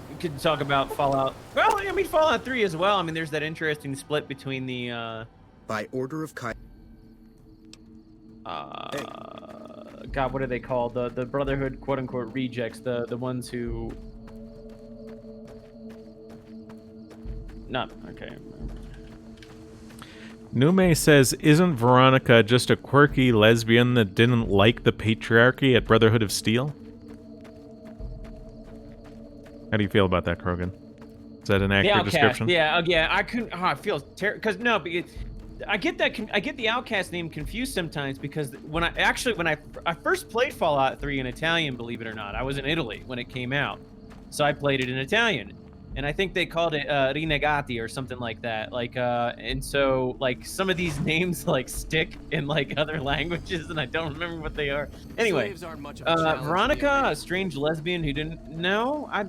you could talk about Fallout. Well, I mean Fallout 3 as well. I mean, there's that interesting split between the. By order of Kai. God, what are they called? The Brotherhood, quote unquote, rejects. The ones who. Not okay. Nume says, isn't Veronica just a quirky lesbian that didn't like the patriarchy at Brotherhood of Steel? How do you feel about that, Krogan? Is that an accurate description? Yeah. I couldn't. Oh, I feel terrible because no, because I get that. I get the Outcast name confused sometimes because when I first played Fallout 3 in Italian, believe it or not, I was in Italy when it came out, so I played it in Italian, and I think they called it Renegati or something like that. And so like some of these names like stick in like other languages, and I don't remember what they are. Anyway, Slaves aren't much of a challenge Veronica, a strange lesbian who didn't know. I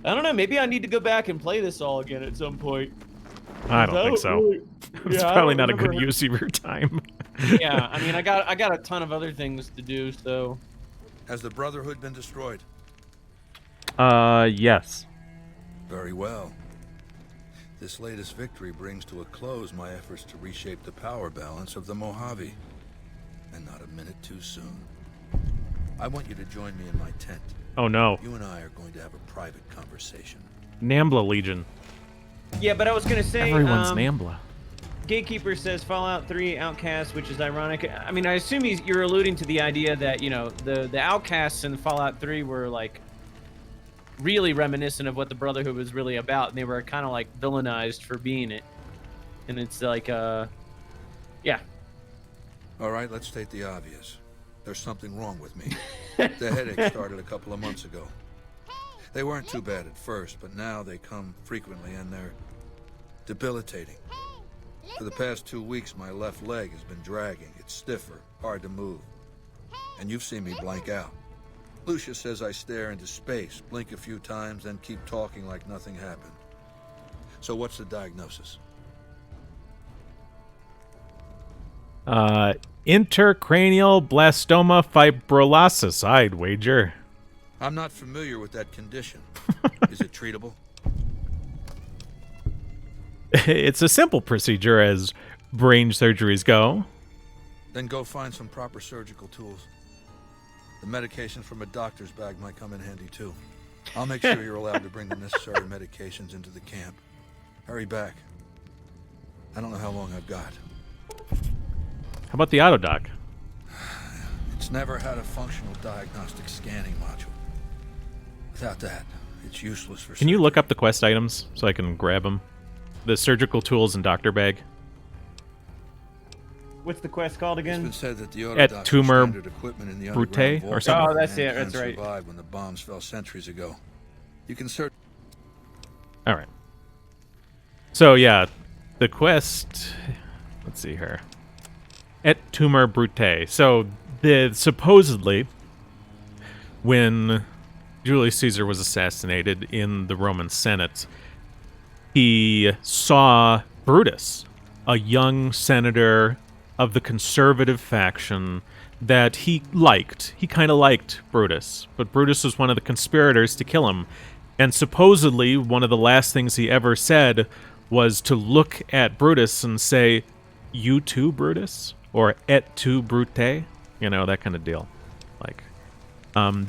don't know. Maybe I need to go back and play this all again at some point. I don't think so. Really, It's probably not a good use of your time. Yeah, I mean, I got a ton of other things to do, so. Has the Brotherhood been destroyed? Yes. Very well. This latest victory brings to a close my efforts to reshape the power balance of the Mojave. And not a minute too soon. I want you to join me in my tent. Oh no. You and I are going to have a private conversation. Nambla Legion. Yeah, but I was gonna say. Everyone's Nambla. Gatekeeper says Fallout 3 Outcasts, which is ironic. I mean, I assume you're alluding to the idea that, you know, the Outcasts in Fallout 3 were, like, really reminiscent of what the Brotherhood was really about, and they were kind of, like, villainized for being it. And it's like, yeah. All right, let's state the obvious. There's something wrong with me. The headache started a couple of months ago. They weren't too bad at first, but now they come frequently, and they're debilitating. For the past 2 weeks, my left leg has been dragging. It's stiffer, hard to move. And you've seen me blank out. Lucia says I stare into space, blink a few times, then keep talking like nothing happened. So what's the diagnosis? Intercranial blastoma fibrosis, I'd wager. I'm not familiar with that condition. Is it treatable? It's a simple procedure as brain surgeries go. Then go find some proper surgical tools. The medication from a doctor's bag might come in handy too. I'll make sure you're allowed to bring the necessary medications into the camp. Hurry back. I don't know how long I've got. How about the autodoc? It's never had a functional diagnostic scanning module. Without that, it's useless for Can you look up the quest items so I can grab them? The surgical tools and doctor bag. What's the quest called again? It's been said that the At Tumor equipment in the Brute or vault something. Oh, that's it. That's right. Survived when the bombs fell centuries ago. You can search. All right. So yeah, the quest. Let's see here. Et Tumor Brute. So supposedly, when Julius Caesar was assassinated in the Roman Senate, he saw Brutus, a young senator of the conservative faction that he liked. He kind of liked Brutus, but Brutus was one of the conspirators to kill him. And supposedly, one of the last things he ever said was to look at Brutus and say, "You too, Brutus?" Or "Et tu, Brute?" You know, that kind of deal. Like,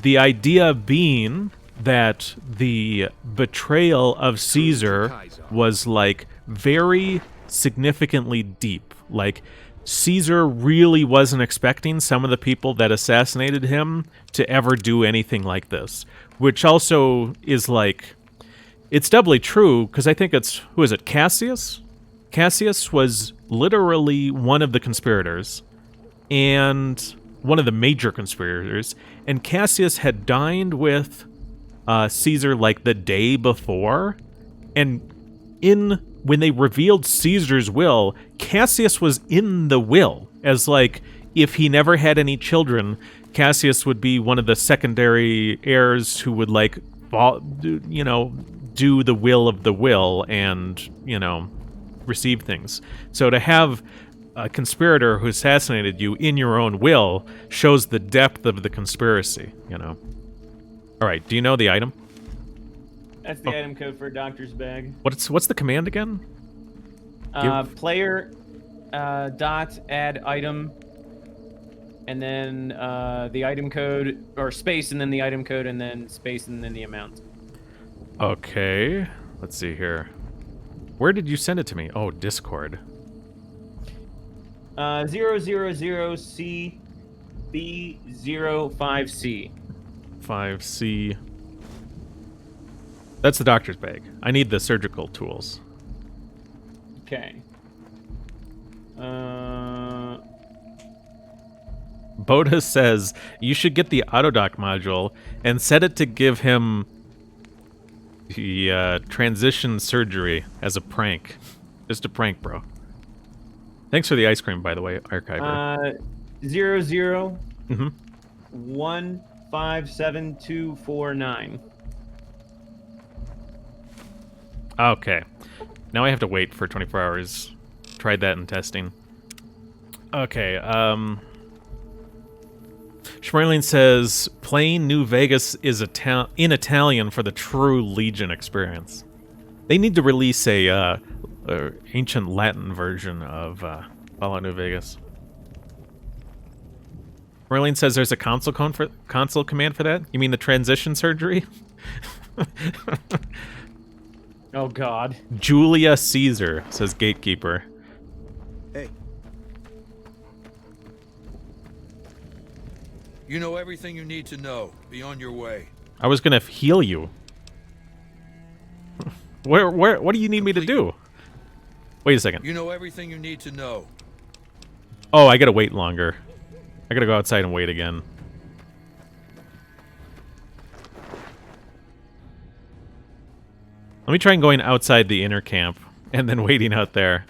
the idea being that the betrayal of Caesar was, like, very significantly deep. Like, Caesar really wasn't expecting some of the people that assassinated him to ever do anything like this. Which also is, like, it's doubly true, because I think it's, who is it, Cassius? Cassius was literally one of the conspirators, and one of the major conspirators, and Cassius had dined with Caesar like the day before, and when they revealed Caesar's will, Cassius was in the will, as like, if he never had any children, Cassius would be one of the secondary heirs who would, like, you know, do the will of the will and, you know, receive things. So to have a conspirator who assassinated you in your own will shows the depth of the conspiracy, you know. All right, do you know the item? That's the item code for a doctor's bag. What's the command again? Player dot add item, and then the item code, or space and then the item code, and then space and then the amount. Okay. Let's see here. Where did you send it to me? Oh, Discord. 000C B05C. 5C. That's the doctor's bag. I need the surgical tools. Okay. Boda says you should get the autodock module and set it to give him the transition surgery as a prank. Just a prank, bro. Thanks for the ice cream, by the way, Archiver. 00 Mm-hmm. 157249. Okay. Now I have to wait for 24 hours. Tried that in testing. Okay, Schmerling says, playing New Vegas is in Italian for the true Legion experience. They need to release a ancient Latin version of Fallout New Vegas. Schmerling says there's a console command for that? You mean the transition surgery? Oh, God. Julia Caesar, says Gatekeeper. Hey. You know everything you need to know. Be on your way. I was gonna heal you. What do you need me to do? Wait a second. You know everything you need to know. Oh, I gotta wait longer. I gotta go outside and wait again. Let me try and going outside the inner camp and then waiting out there.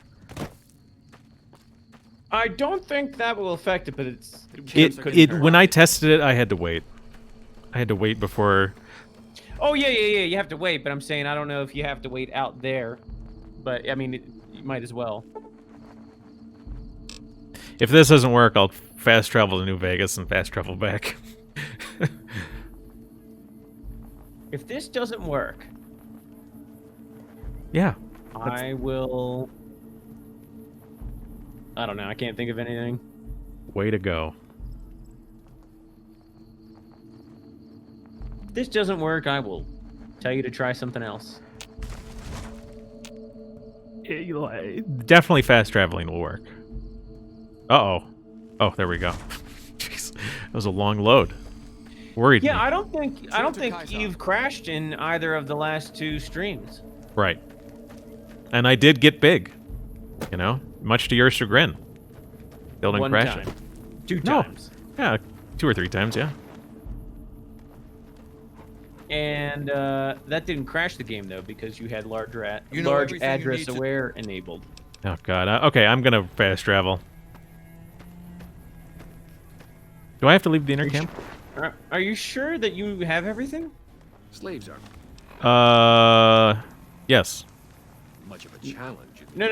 I don't think that will affect it, but it's... When I tested it, I had to wait. I had to wait before... Oh, yeah, you have to wait, but I'm saying I don't know if you have to wait out there. But, I mean, you might as well. If this doesn't work, I'll fast travel to New Vegas and fast travel back. If this doesn't work... Yeah. I will... I don't know, I can't think of anything. Way to go. If this doesn't work, I will tell you to try something else. Definitely fast traveling will work. Uh-oh. Oh, there we go. Jeez. That was a long load. Worried Yeah, me. I don't think you've crashed in either of the last two streams. Right. And I did get big. You know? Much to your chagrin. Building One crashing. time. Two times. Yeah, 2 or 3 times, yeah. And that didn't crash the game, though, because you had large everything you address need to- aware enabled. Oh, God. Okay, I'm gonna fast travel. Do I have to leave the inner camp? Are you sure that you have everything? Slaves are Yes. much of a challenge. No.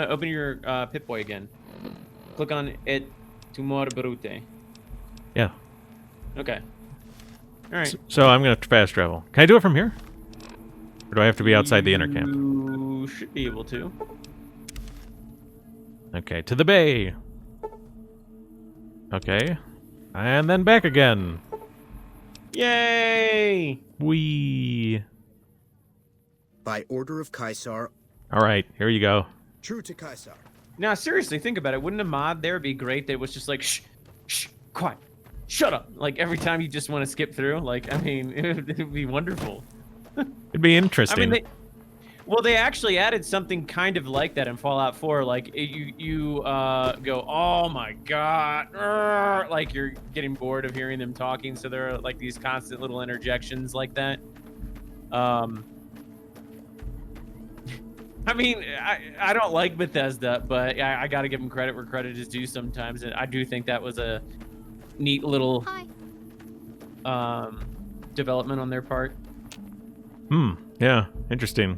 Open your Pip-Boy again. Click on it to more brute. Yeah. Okay. All right. So I'm gonna fast travel. Can I do it from here? Or do I have to be outside the inner camp? You should be able to. Okay, to the bay. Okay. And then back again. Yay! Whee! By order of Caesar. Alright, here you go. True to Caesar. Now, seriously, think about it. Wouldn't a mod there be great that was just like, shh, quiet, shut up. Like, every time you just want to skip through. Like, I mean, it would be wonderful. It'd be interesting. I mean, they actually added something kind of like that in Fallout 4. Like, you go, oh my god, like you're getting bored of hearing them talking. So there are like these constant little interjections like that. I mean, I don't like Bethesda, but I got to give them credit where credit is due sometimes. And I do think that was a neat little development on their part. Yeah, interesting.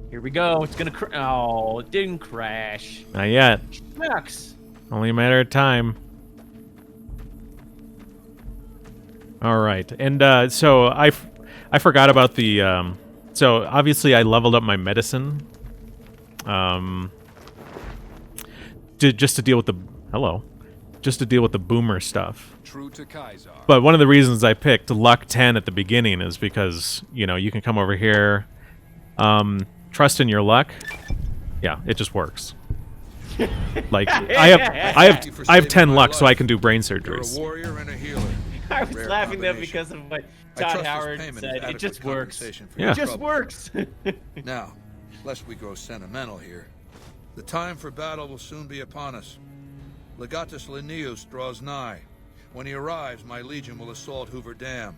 Here we go. It's going to oh, it didn't crash. Not yet. Shucks. Only a matter of time. Alright, and so I forgot about the... So, obviously, I leveled up my medicine. Just to deal with the... Hello. just to deal with the boomer stuff. True to Kaiser. But one of the reasons I picked luck 10 at the beginning is because, you know, you can come over here, trust in your luck. Yeah, it just works. Like I have 10 luck, so I can do brain surgeries. You're a warrior and a healer. I was Rare laughing though combination. because of what I Todd trust Howard this payment said. is It adequate just works. compensation for Yeah. your It just trouble. works. Now, lest we grow sentimental here, the time for battle will soon be upon us. Legatus Linnaeus draws nigh. When he arrives, my legion will assault Hoover Dam.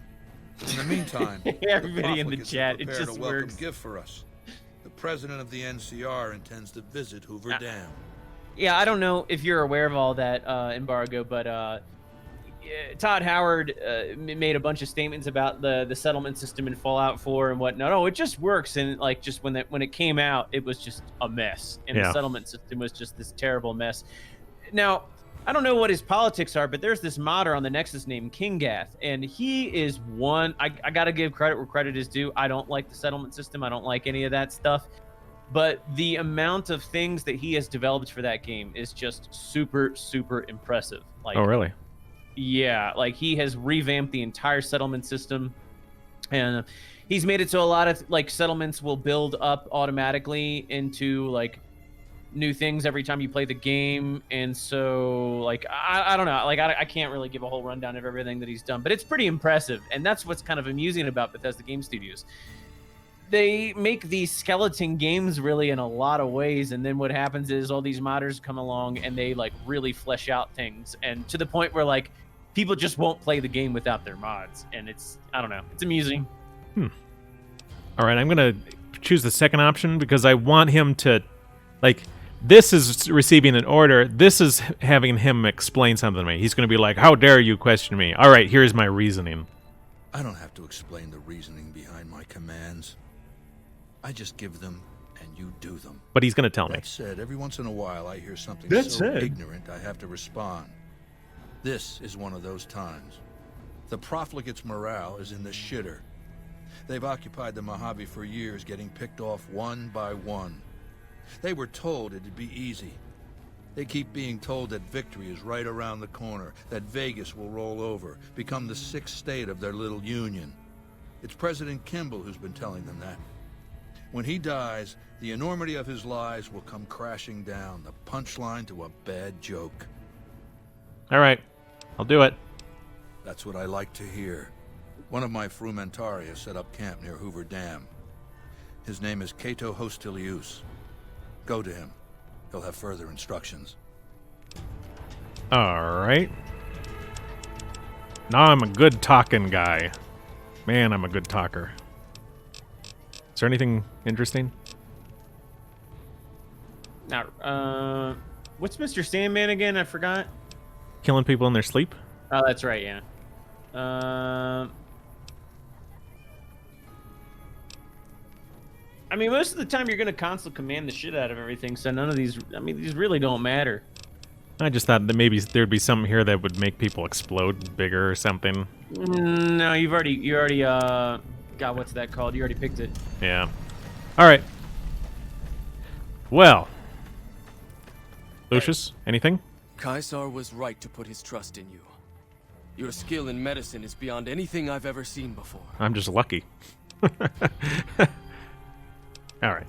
In the meantime, Everybody in the profligates chat, have it prepared just a welcome works. gift for us. The president of the NCR intends to visit Hoover Dam. Yeah, I don't know if you're aware of all that, Embargo, but Todd Howard made a bunch of statements about the settlement system in Fallout 4 and whatnot. Oh, it just works, and like just when it came out, it was just a mess, and the settlement system was just this terrible mess. Now, I don't know what his politics are, but there's this modder on the Nexus named Kingath, and he is one. I gotta give credit where credit is due. I don't like the settlement system. I don't like any of that stuff. But the amount of things that he has developed for that game is just super, super impressive. Like, Oh, really? Yeah, like he has revamped the entire settlement system, and he's made it so a lot of like settlements will build up automatically into like new things every time you play the game. And so like I don't know, like I can't really give a whole rundown of everything that he's done, but it's pretty impressive. And that's what's kind of amusing about Bethesda Game Studios. They make these skeleton games really in a lot of ways, and then what happens is all these modders come along and they like really flesh out things, and to the point where like people just won't play the game without their mods. And it's, I don't know, it's amusing. All right, I'm gonna choose the second option because I want him to, like, this is receiving an order. This is having him explain something to me. He's gonna be like, "How dare you question me?" All right, here's my reasoning. I don't have to explain the reasoning behind my commands. I just give them, and you do them. But he's gonna tell me. That said, every once in a while I hear something That so said. ignorant I have to respond. This is one of those times. The profligates' morale is in the shitter. They've occupied the Mojave for years, getting picked off one by one. They were told it'd be easy. They keep being told that victory is right around the corner, that Vegas will roll over, become the sixth state of their little union. It's President Kimball who's been telling them that. When he dies, the enormity of his lies will come crashing down, the punchline to a bad joke. All right, I'll do it. That's what I like to hear. One of my Frumentaria set up camp near Hoover Dam. His name is Cato Hostilius. Go to him. He'll have further instructions. All right. Now I'm a good talking guy. Man, I'm a good talker. Is there anything interesting? Now, what's Mr. Sandman again? I forgot. Killing people in their sleep? Oh, that's right, yeah. I mean, most of the time you're going to console command the shit out of everything, so none of these, I mean, these really don't matter. I just thought that maybe there'd be something here that would make people explode bigger or something. No, you already, God, what's that called? You already picked it. Yeah. All right. Well. Lucius, anything? Caesar was right to put his trust in you. Your skill in medicine is beyond anything I've ever seen before. I'm just lucky. All right.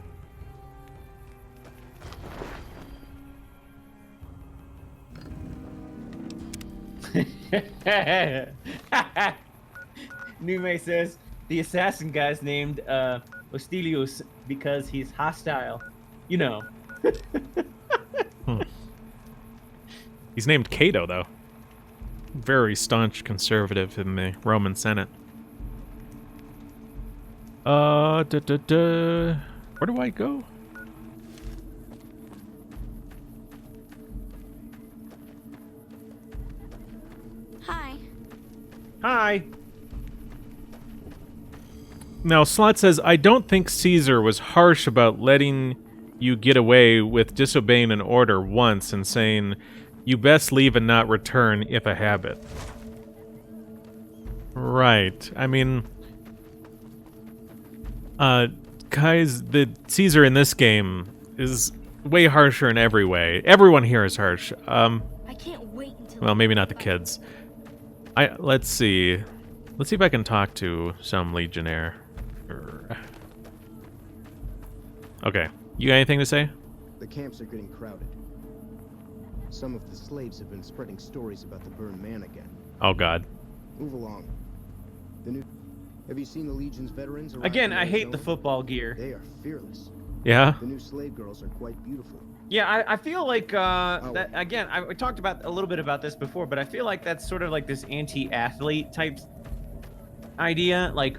Nume says the assassin guy's named Hostilius because he's hostile. You know. He's named Cato, though. Very staunch conservative in the Roman Senate. Where do I go? Hi. Hi. Now, Slot says, I don't think Caesar was harsh about letting you get away with disobeying an order once and saying, you best leave and not return if a habit. Right. I mean, the Caesar in this game is way harsher in every way. Everyone here is harsh. I can't wait until Well, maybe not the kids. Let's see. Let's see if I can talk to some Legionnaire. Okay. You got anything to say? The camps are getting crowded. Some of the slaves have been spreading stories about the burned man again. Oh, God. Move along. Have you seen the Legion's veterans around? Again, I hate the football gear. They are fearless. Yeah? The new slave girls are quite beautiful. Yeah, I feel like that again. I talked about a little bit about this before, but I feel like that's sort of like this anti-athlete type idea. Like,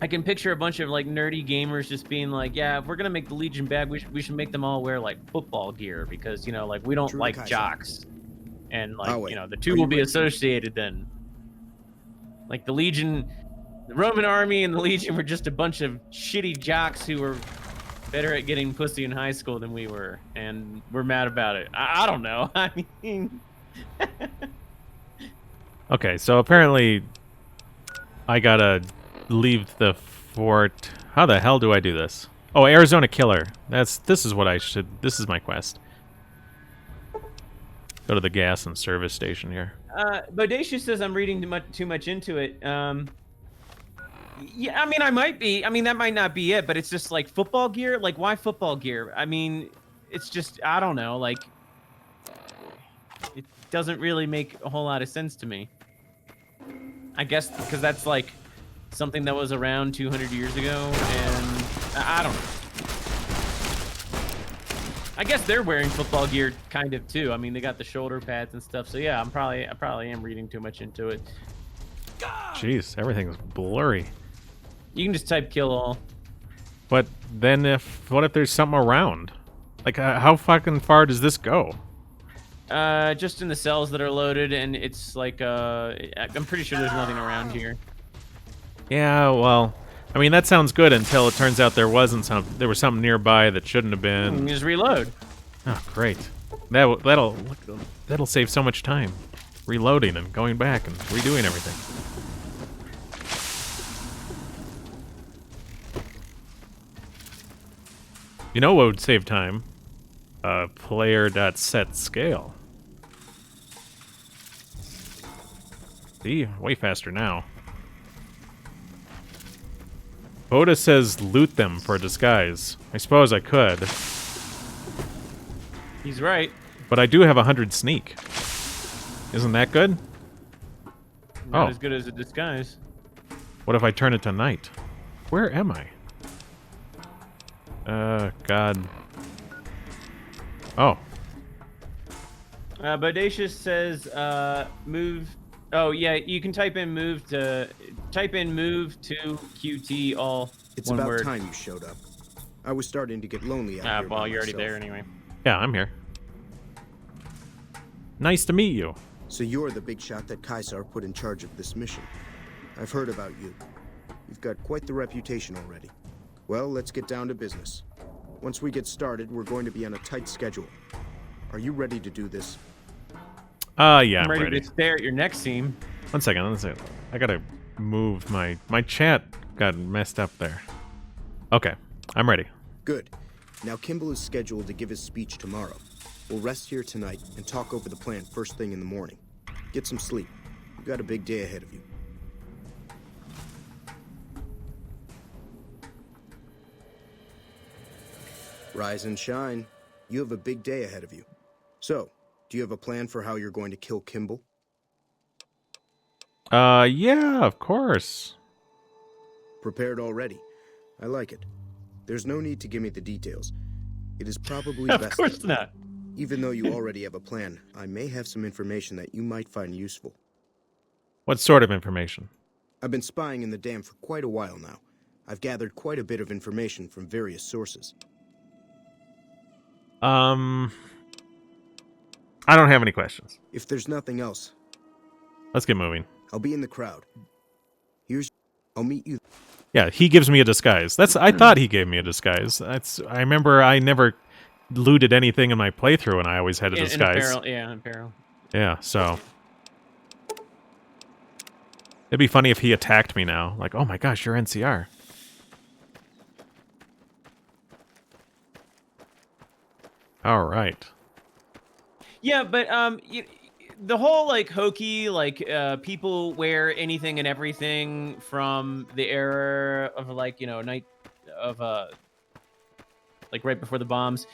I can picture a bunch of like nerdy gamers just being like, "Yeah, if we're gonna make the Legion bad, we should make them all wear like football gear because like we don't like jocks, and like the two will be associated then. Like the Legion, the Roman army and the Legion were just a bunch of shitty jocks who were better at getting pussy in high school than we were, and we're mad about it. I don't know. I mean, Okay, so apparently I gotta leave the fort. How the hell do I do this? Oh, Arizona Killer. This is what I should. This is my quest. Go to the gas and service station here. Bodacious says I'm reading too much into it. Yeah, I mean, I might be. I mean, that might not be it, but it's just like football gear. Like, why football gear? I mean, it's just, I don't know. Like, it doesn't really make a whole lot of sense to me. I guess because that's like something that was around 200 years ago, and I don't know. I guess they're wearing football gear kind of too. I mean, they got the shoulder pads and stuff. So yeah, I probably am reading too much into it. Jeez, everything's blurry. You can just type kill all. But then what if there's something around? Like, how fucking far does this go? Just in the cells that are loaded, and it's like, I'm pretty sure there's nothing around here. Yeah, well, I mean, that sounds good until it turns out there was something nearby that shouldn't have been. Just reload. Oh, great. That'll save so much time. Reloading and going back and redoing everything. You know what would save time? Player.setScale. See? Way faster now. Boda says loot them for disguise. I suppose I could. He's right. But I do have 100 sneak. Isn't that good? Not as good as a disguise. What if I turn it to night? Where am I? God. Oh. Bodacious says, move. Oh yeah, you can type in move to QT all. It's one about word. time you showed up. I was starting to get lonely out here. Well, you're already there anyway. Yeah, I'm here. Nice to meet you. So you're the big shot that Caesar put in charge of this mission. I've heard about you. You've got quite the reputation already. Well, let's get down to business. Once we get started, we're going to be on a tight schedule. Are you ready to do this? Yeah, I'm ready. ready to stare at your next scene. One second. I gotta move my chat got messed up there. Okay, I'm ready. Good. Now Kimball is scheduled to give his speech tomorrow. We'll rest here tonight and talk over the plan first thing in the morning. Get some sleep. You've got a big day ahead of you. Rise and shine. You have a big day ahead of you. So, do you have a plan for how you're going to kill Kimball? Yeah, of course. Prepared already. I like it. There's no need to give me the details. It is probably Of best. course not. Even though you already have a plan, I may have some information that you might find useful. What sort of information? I've been spying in the dam for quite a while now. I've gathered quite a bit of information from various sources. I don't have any questions. If there's nothing else, let's get moving. I'll be in the crowd. I'll meet you. Yeah, he gives me a disguise. I thought he gave me a disguise. I remember I never looted anything in my playthrough, and I always had a disguise. Apparel. Yeah, so it'd be funny if he attacked me now. Like, oh my gosh, you're NCR. All right. Yeah, but the whole like hokey, like people wear anything and everything from the era of like, you know, night of like right before the bombs.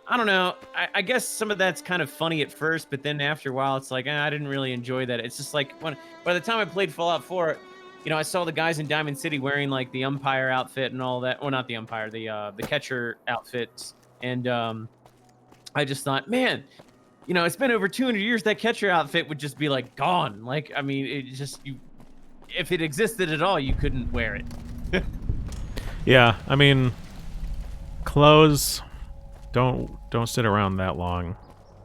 I don't know. I guess some of that's kind of funny at first, but then after a while, it's like I didn't really enjoy that. It's just like by the time I played Fallout 4, you know, I saw the guys in Diamond City wearing like the umpire outfit and all that. Well, not the umpire, the catcher outfits, and I just thought, man, you know, it's been over 200 years. That catcher outfit would just be like gone. Like, I mean, it just if it existed at all, you couldn't wear it. Yeah, I mean, clothes don't sit around that long,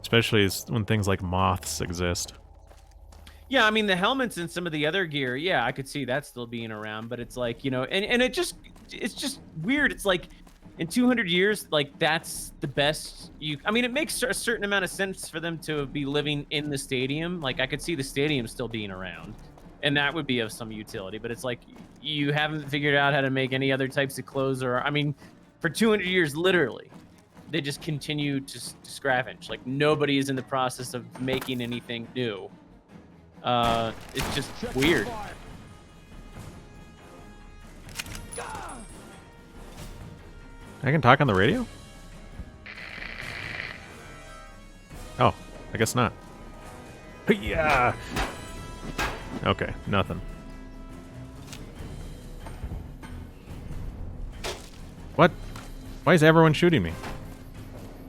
especially when things like moths exist. Yeah, I mean the helmets and some of the other gear. Yeah, I could see that still being around, but it's like, you know, and it's just weird. It's like in 200 years, like that's the best you. I mean, it makes a certain amount of sense for them to be living in the stadium. Like I could see the stadium still being around, and that would be of some utility. But it's like you haven't figured out how to make any other types of clothes, or I mean, for 200 years, literally, they just continue to scavenge. Like nobody is in the process of making anything new. It's just weird. I can talk on the radio? Oh, I guess not. Yeah. Okay, nothing. What? Why is everyone shooting me?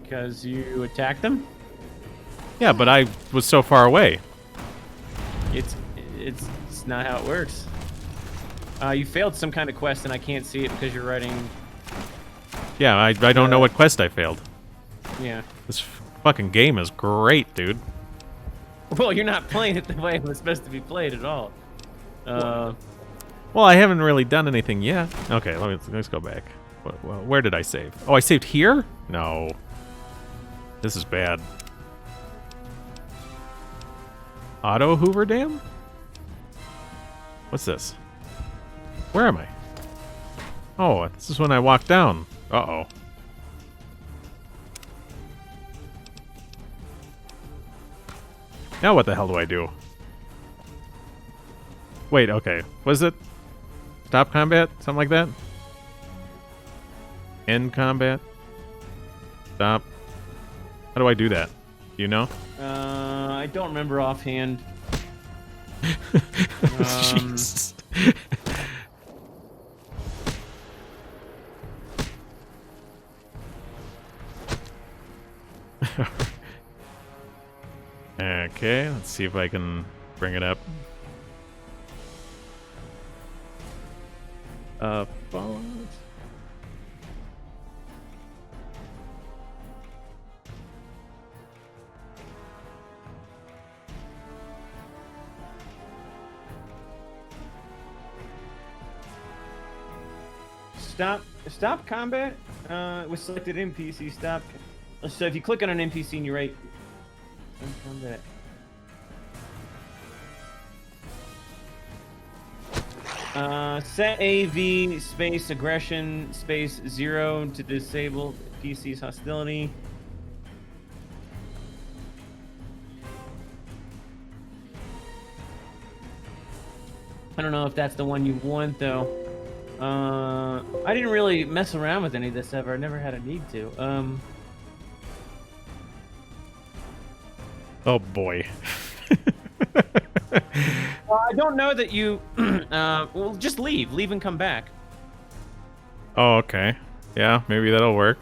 Because you attacked them? Yeah, but I was so far away. It's not how it works. You failed some kind of quest and I can't see it because you're writing. Yeah, I don't know what quest I failed. Yeah. This fucking game is great, dude. Well, you're not playing it the way it was supposed to be played at all. Well, I haven't really done anything yet. Okay, let's go back. Where did I save? Oh, I saved here? No. This is bad. Auto Hoover Dam? What's this? Where am I? Oh, this is when I walk down. Uh-oh. Now what the hell do I do? Wait, okay. Was it stop combat? Something like that? End combat? Stop. How do I do that? Do you know? I don't remember offhand. Jesus. Okay, let's see if I can bring it up. Fallout. Stop combat with selected NPC. Stop. So if you click on an NPC and you write combat. Set AV space aggression space 0 to disable PC's hostility. I don't know if that's the one you want though. I didn't really mess around with any of this ever. I never had a need to. Oh boy. Well, I don't know that you. Well, just leave. Leave and come back. Oh, okay. Yeah, maybe that'll work.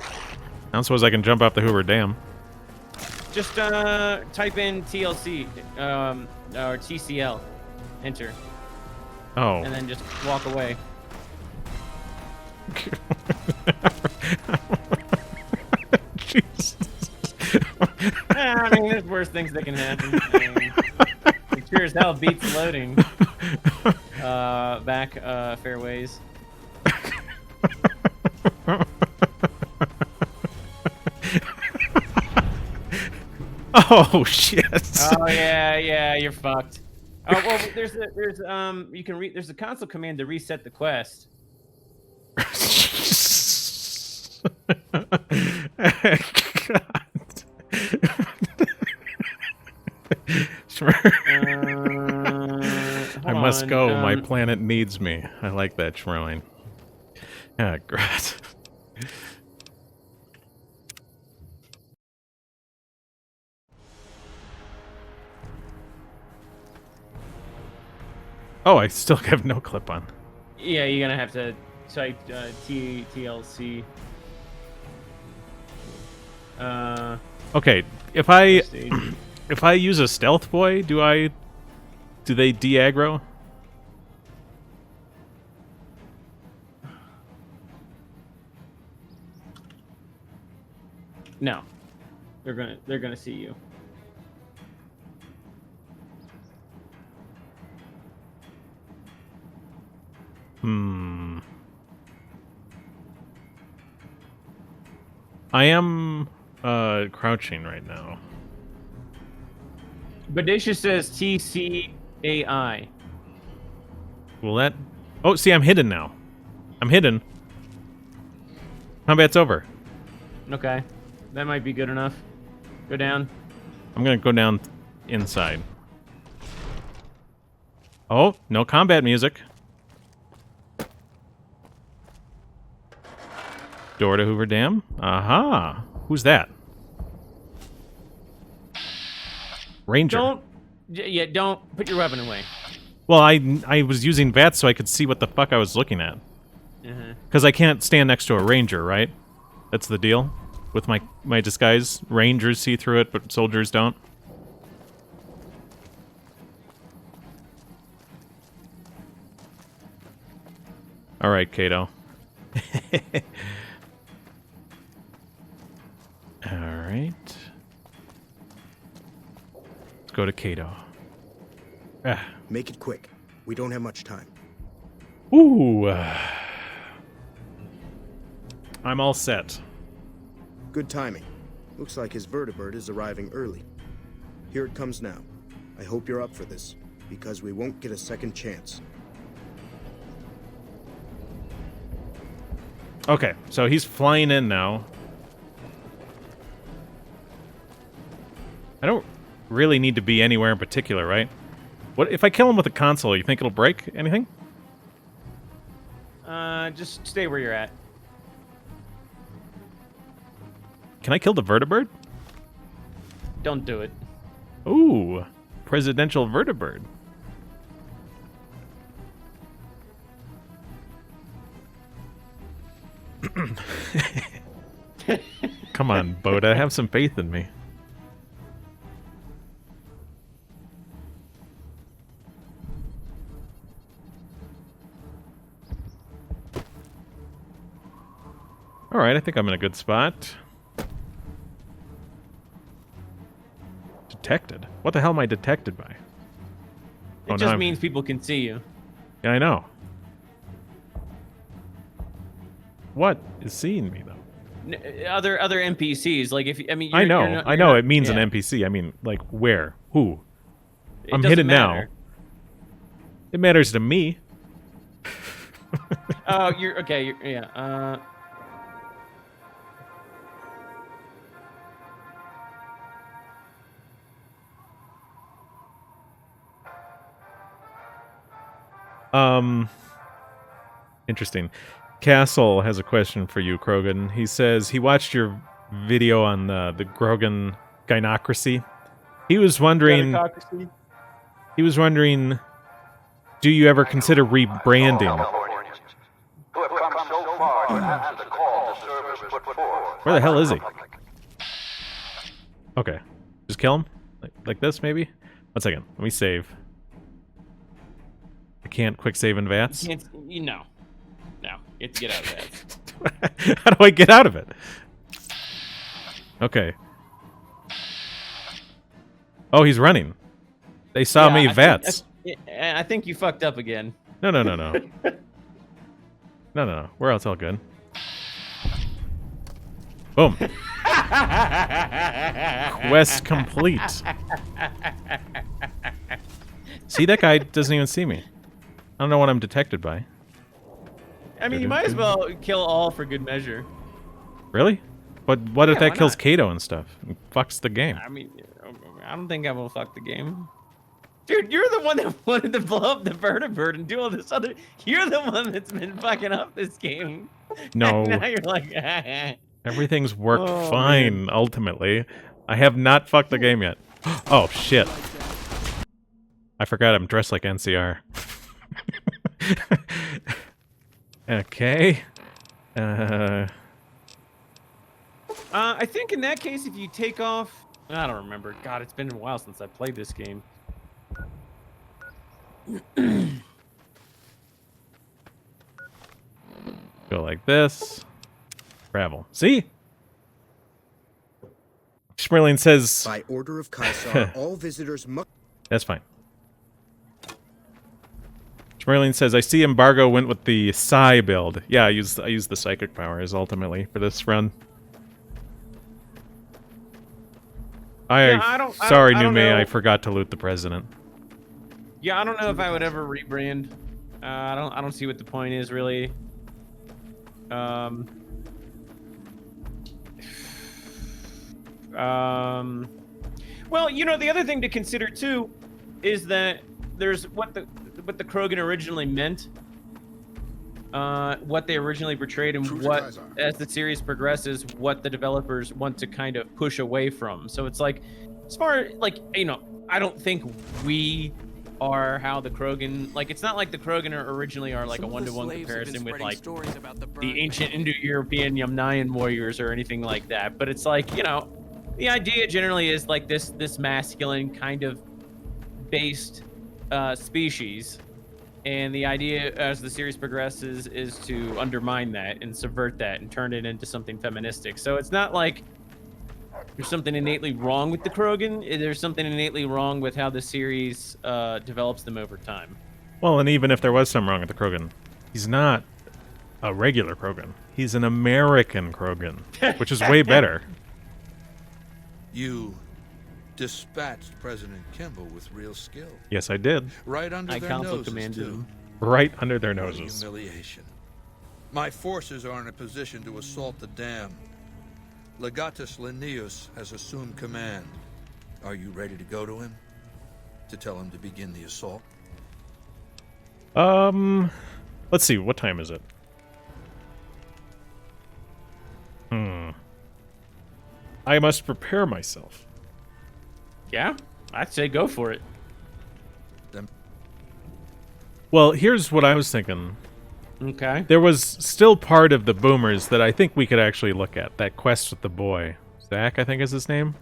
I don't suppose I can jump off the Hoover Dam. Just type in TLC or TCL. Enter. Oh. And then just walk away. Jesus. I mean, there's worse things that can happen. I mean, it sure as hell beats loading. Back fairways. Oh shit. Oh yeah, you're fucked. Well, there's you can there's a console command to reset the quest. God. I must go. My planet needs me. I like that Schmerling. Ah, great. Oh, I still have no clip on. Yeah, you're gonna have to type TLC. Okay, if I if I use a stealth boy, do they de-aggro? No, they're gonna see you. I am crouching right now. Bodacious says TCAI. Will that... Oh, see, I'm hidden now. I'm hidden. Combat's over. Okay, that might be good enough. Go down. I'm gonna go down inside. Oh, no combat music. Door to Hoover Dam? Aha! Who's that? Ranger. Don't put your weapon away. Well, I was using VATS so I could see what the fuck I was looking at. Because I can't stand next to a ranger, right? That's the deal with my disguise. Rangers see through it, but soldiers don't. All right, Kato. All right. Let's go to Kato. Make it quick. We don't have much time. Ooh. I'm all set. Good timing. Looks like his vertibird is arriving early. Here it comes now. I hope you're up for this, because we won't get a second chance. Okay, so he's flying in now. I don't really need to be anywhere in particular, right? What if I kill him with a console? You think it'll break anything? Just stay where you're at. Can I kill the vertibird? Don't do it. Ooh, presidential vertibird. Come on, Boda, have some faith in me. All right, I think I'm in a good spot. Detected? What the hell am I detected by? It just means people can see you. Yeah, I know. What is seeing me though? Other NPCs, like if I mean, I know it means an NPC. I mean, like where, who? I'm hidden now. It matters to me. Oh, you're okay. Yeah. Interesting. Castle has a question for you, Krogan. He says he watched your video on the Krogan gynocracy. He was wondering. Do you ever consider rebranding? Where the hell is he? Okay, just kill him like this, maybe. 1 second. Let me save. I can't quick save in VATS. No. You have to get out of that. How do I get out of it? Okay. Oh, he's running. They saw me VATS. I think you fucked up again. No. No. We're else all good. Boom. Quest complete. See, that guy doesn't even see me. I don't know what I'm detected by. I mean, you might as well kill all for good measure. Really? But what if Yeah, that why kills not? Kato and stuff? It fucks the game. I mean, I don't think I will fuck the game. Dude, you're the one that wanted to blow up the vertibird and do all this other. You're the one that's been fucking up this game. No. Now you're like, Everything's worked Oh, fine, man. ultimately. I have not fucked the game yet. Oh, shit. I forgot I'm dressed like NCR. Okay. I think in that case, if you take off, I don't remember. God, it's been a while since I played this game. Go like this. Travel. See? Schmerling says... By order of Caesar, all visitors must... That's fine. Schmerling says, I see Embargo went with the Psi build. Yeah, I use the psychic powers, ultimately, for this run. Sorry, Nume, I forgot to loot the president. Yeah, I don't know if I would ever rebrand. I don't see what the point is really. Well, you know, the other thing to consider too is that there's what the Krogan originally meant, what they originally portrayed, and what, as the series progresses, what the developers want to kind of push away from. So it's like, as far like, you know, I don't think we are how the Krogan, like, it's not like the Krogan originally are like a one-to-one comparison with like the ancient Indo-European Yamnayan warriors or anything like that. But it's like, you know, the idea generally is like this masculine kind of based species, and the idea as the series progresses is to undermine that and subvert that and turn it into something feministic. So it's not like there's something innately wrong with the Krogan. There's something innately wrong with how the series develops them over time. Well, and even if there was something wrong with the Krogan, he's not a regular Krogan. He's an American Krogan, which is way better. You dispatched President Kimball with real skill. Yes, I did. Right under their noses, too. Right under their What a noses. humiliation. My forces are in a position to assault the dam. Legatus Linnaeus has assumed command. Are you ready to go to him? To tell him to begin the assault? Let's see, what time is it? I must prepare myself. Yeah, I'd say go for it. Well, here's what I was thinking. Okay. There was still part of the Boomers that I think we could actually look at. That quest with the boy. Zach, I think is his name.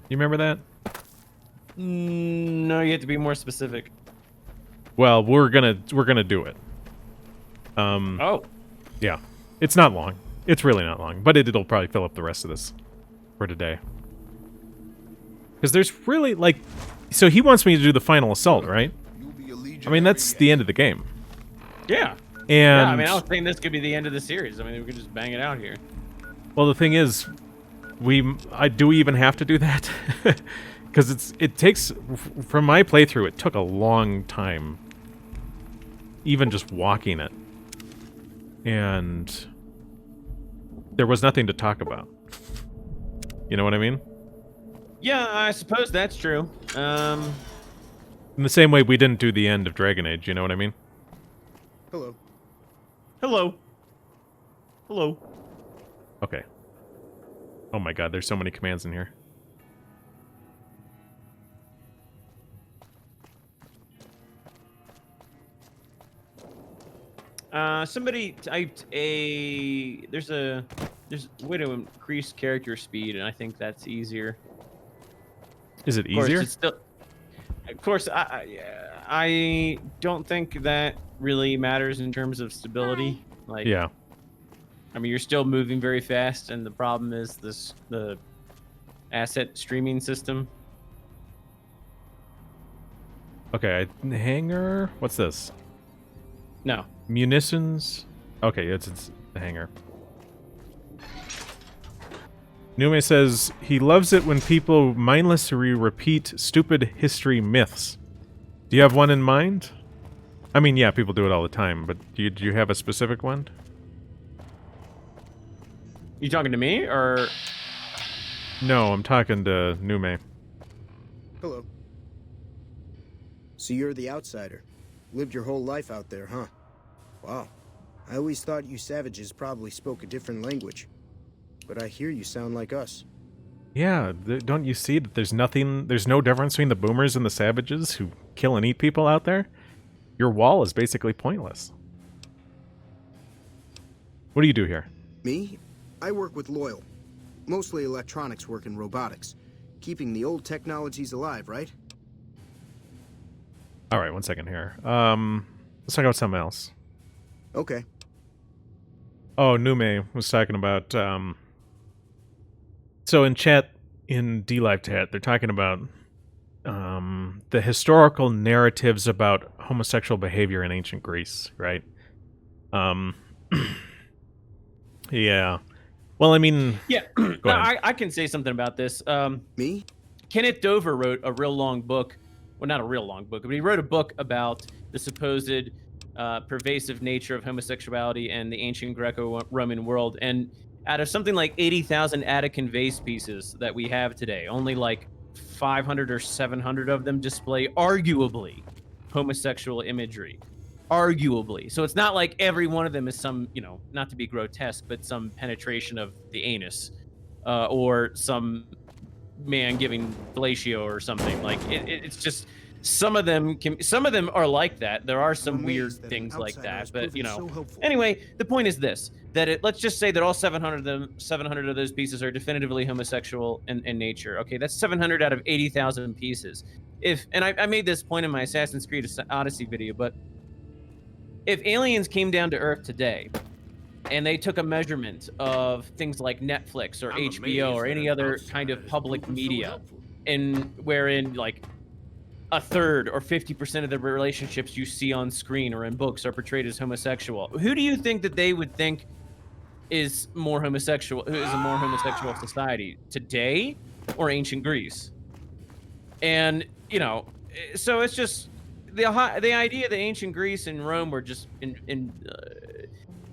You remember that? No, you have to be more specific. Well, we're gonna do it. Oh. Yeah. It's not long. It's really not long, but it'll probably fill up the rest of this for today. Because there's really, like... So he wants me to do the final assault, right? I mean, that's the end of the game. Yeah. And... Yeah, I mean, I was thinking this could be the end of the series. I mean, we could just bang it out here. Well, the thing is, do we even have to do that? Because it takes... From my playthrough, it took a long time. Even just walking it. And... There was nothing to talk about. You know what I mean? Yeah, I suppose that's true. In the same way we didn't do the end of Dragon Age, you know what I mean? Hello. Hello. Hello. Okay. Oh my god, there's so many commands in here. Somebody typed there's a way to increase character speed, and I think that's easier. Is it easier? Of course, I don't think that really matters in terms of stability. Like, yeah. I mean, you're still moving very fast, and the problem is the asset streaming system. Okay, hangar. What's this? No. Munitions. Okay, it's the hangar. Nume says he loves it when people mindlessly repeat stupid history myths. Do you have one in mind? I mean, yeah, people do it all the time, but do you have a specific one? You talking to me or? No, I'm talking to Nume. Hello. So you're the outsider. Lived your whole life out there, huh? Wow. I always thought you savages probably spoke a different language. But I hear you sound like us. Yeah, don't you see that there's no difference between the boomers and the savages who kill and eat people out there? Your wall is basically pointless. What do you do here? Me? I work with Loyal. Mostly electronics work and robotics. Keeping the old technologies alive, right? Alright, one second here. Let's talk about something else. Okay. Oh, Nume was talking about, so in chat, in D-Live chat, they're talking about, the historical narratives about homosexual behavior in ancient Greece, right? Yeah. Well, I mean... Yeah, go no, ahead. I can say something about this. Me? Kenneth Dover wrote a real long book. Well, not a real long book, but he wrote a book about the supposed pervasive nature of homosexuality and the ancient Greco-Roman world. And out of something like 80,000 Attican vase pieces that we have today, only like 500 or 700 of them display arguably homosexual imagery. Arguably. So it's not like every one of them is some, you know, not to be grotesque, but some penetration of the anus or some man giving fellatio or something. Like it's just some of them are like that. There are some weird things like that, but you know. Anyway, the point is this: that let's just say that all 700 of those pieces are definitively homosexual in nature. Okay, that's 700 out of 80,000 pieces. And I made this point in my Assassin's Creed Odyssey video, but if aliens came down to Earth today and they took a measurement of things like Netflix or HBO or any other kind of public media, and wherein like a third or 50% of the relationships you see on screen or in books are portrayed as homosexual, who do you think that they would think is a more homosexual society today or ancient Greece? And you know, so it's just the idea that ancient Greece and Rome were just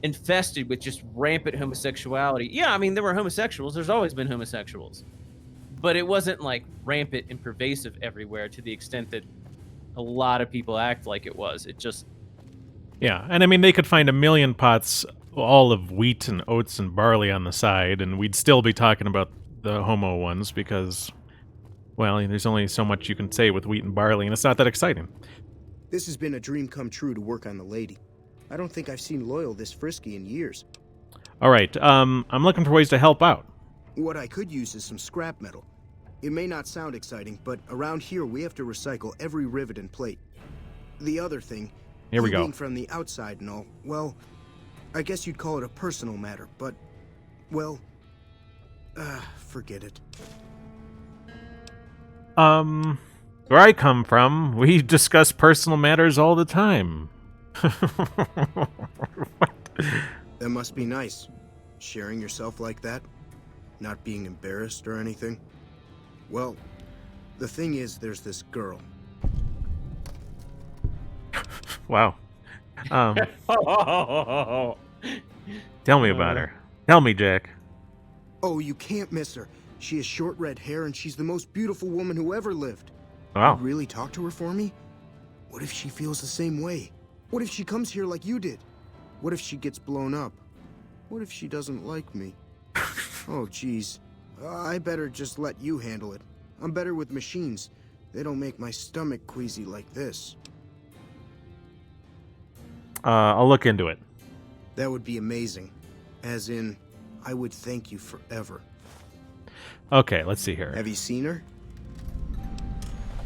infested with just rampant homosexuality. Yeah, I mean, there were homosexuals. There's always been homosexuals. But it wasn't like rampant and pervasive everywhere to the extent that a lot of people act like it was. It just... Yeah, and I mean, they could find a million pots all of wheat and oats and barley on the side, and we'd still be talking about the homo ones because, well, there's only so much you can say with wheat and barley, and it's not that exciting. This has been a dream come true to work on the lady. I don't think I've seen Loyal this frisky in years. All right, I'm looking for ways to help out. What I could use is some scrap metal. It may not sound exciting, but around here we have to recycle every rivet and plate. The other thing, here we go. Being from the outside and all, well, I guess you'd call it a personal matter, but, well, forget it. Where I come from, we discuss personal matters all the time. That must be nice, sharing yourself like that, not being embarrassed or anything. Well, the thing is, there's this girl. Wow. Tell me about her. Tell me, Jack. Oh, you can't miss her. She has short red hair and she's the most beautiful woman who ever lived. Wow. You'd really talk to her for me? What if she feels the same way? What if she comes here like you did? What if she gets blown up? What if she doesn't like me? Oh, geez. I better just let you handle it. I'm better with machines. They don't make my stomach queasy like this. I'll look into it. That would be amazing. As in, I would thank you forever. Okay, let's see here. Have you seen her?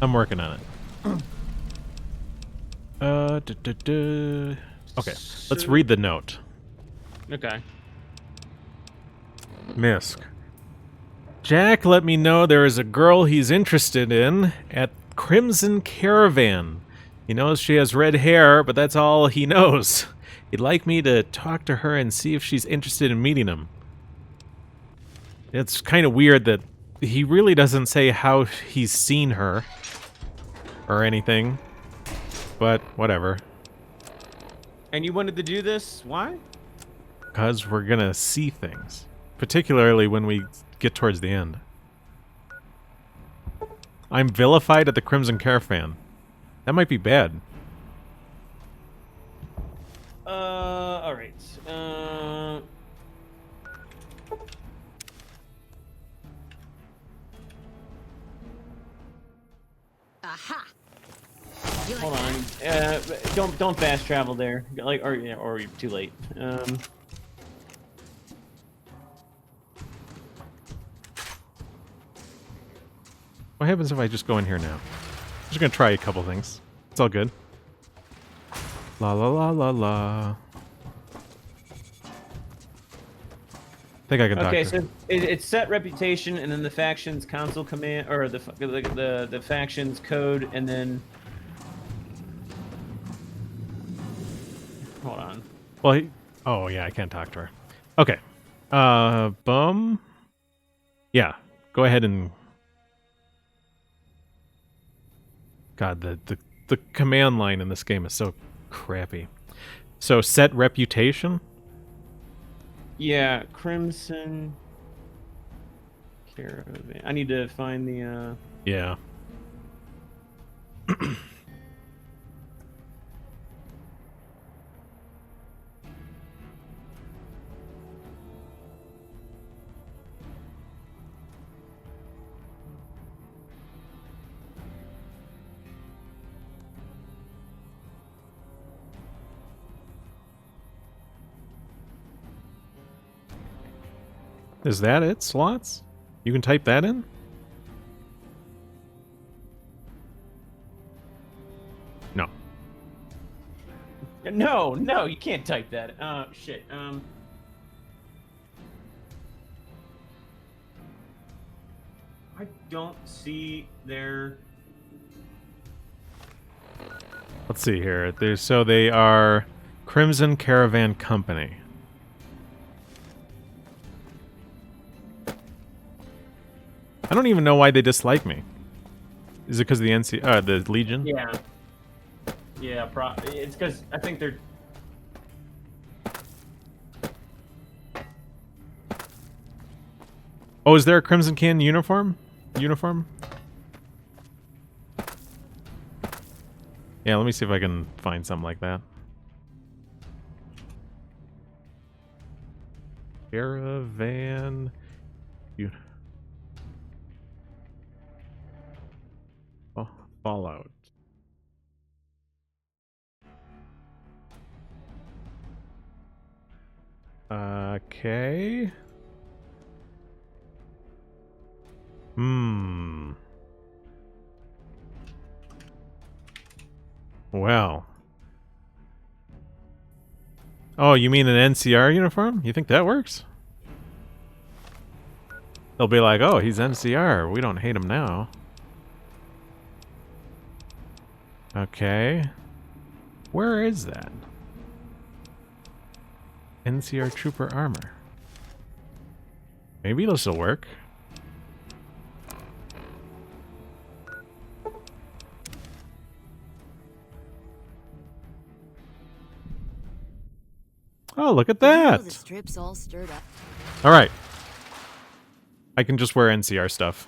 I'm working on it. Okay, let's read the note. Okay. Misk. Jack let me know there is a girl he's interested in at Crimson Caravan. He knows she has red hair, but that's all he knows. He'd like me to talk to her and see if she's interested in meeting him. It's kind of weird that he really doesn't say how he's seen her or anything, but whatever. And you wanted to do this? Why? Because we're gonna see things. particularly when we get towards the end. I'm vilified at the Crimson Caravan. That might be bad. All right. Aha! Hold on. Don't fast travel there. Like, or you're too late. What happens if I just go in here now? I'm just gonna try a couple things. It's all good. La la la la la. I think I can talk to her. Okay, so it's set reputation, and then the factions console command, or the factions code, and then hold on. Well, oh yeah, I can't talk to her. Okay. Bum. Yeah, go ahead and. God, the command line in this game is so crappy. So set reputation. Yeah, Crimson Caravan. I need to find the. Yeah. Is that it? Slots? You can type that in? No. No, you can't type that. Shit. I don't see their. Let's see here. So they are Crimson Caravan Company. I don't even know why they dislike me. Is it because of the the Legion? Yeah. Yeah, it's because I think they're. Oh, is there a Crimson Can uniform? Yeah, let me see if I can find something like that. Caravan. Oh, Fallout. Okay. Wow. Oh, you mean an NCR uniform? You think that works? They'll be like, oh, he's NCR. We don't hate him now. Okay. Where is that? NCR Trooper Armor. Maybe this will work. Oh, look at that! The strip's all stirred up. Alright. I can just wear NCR stuff.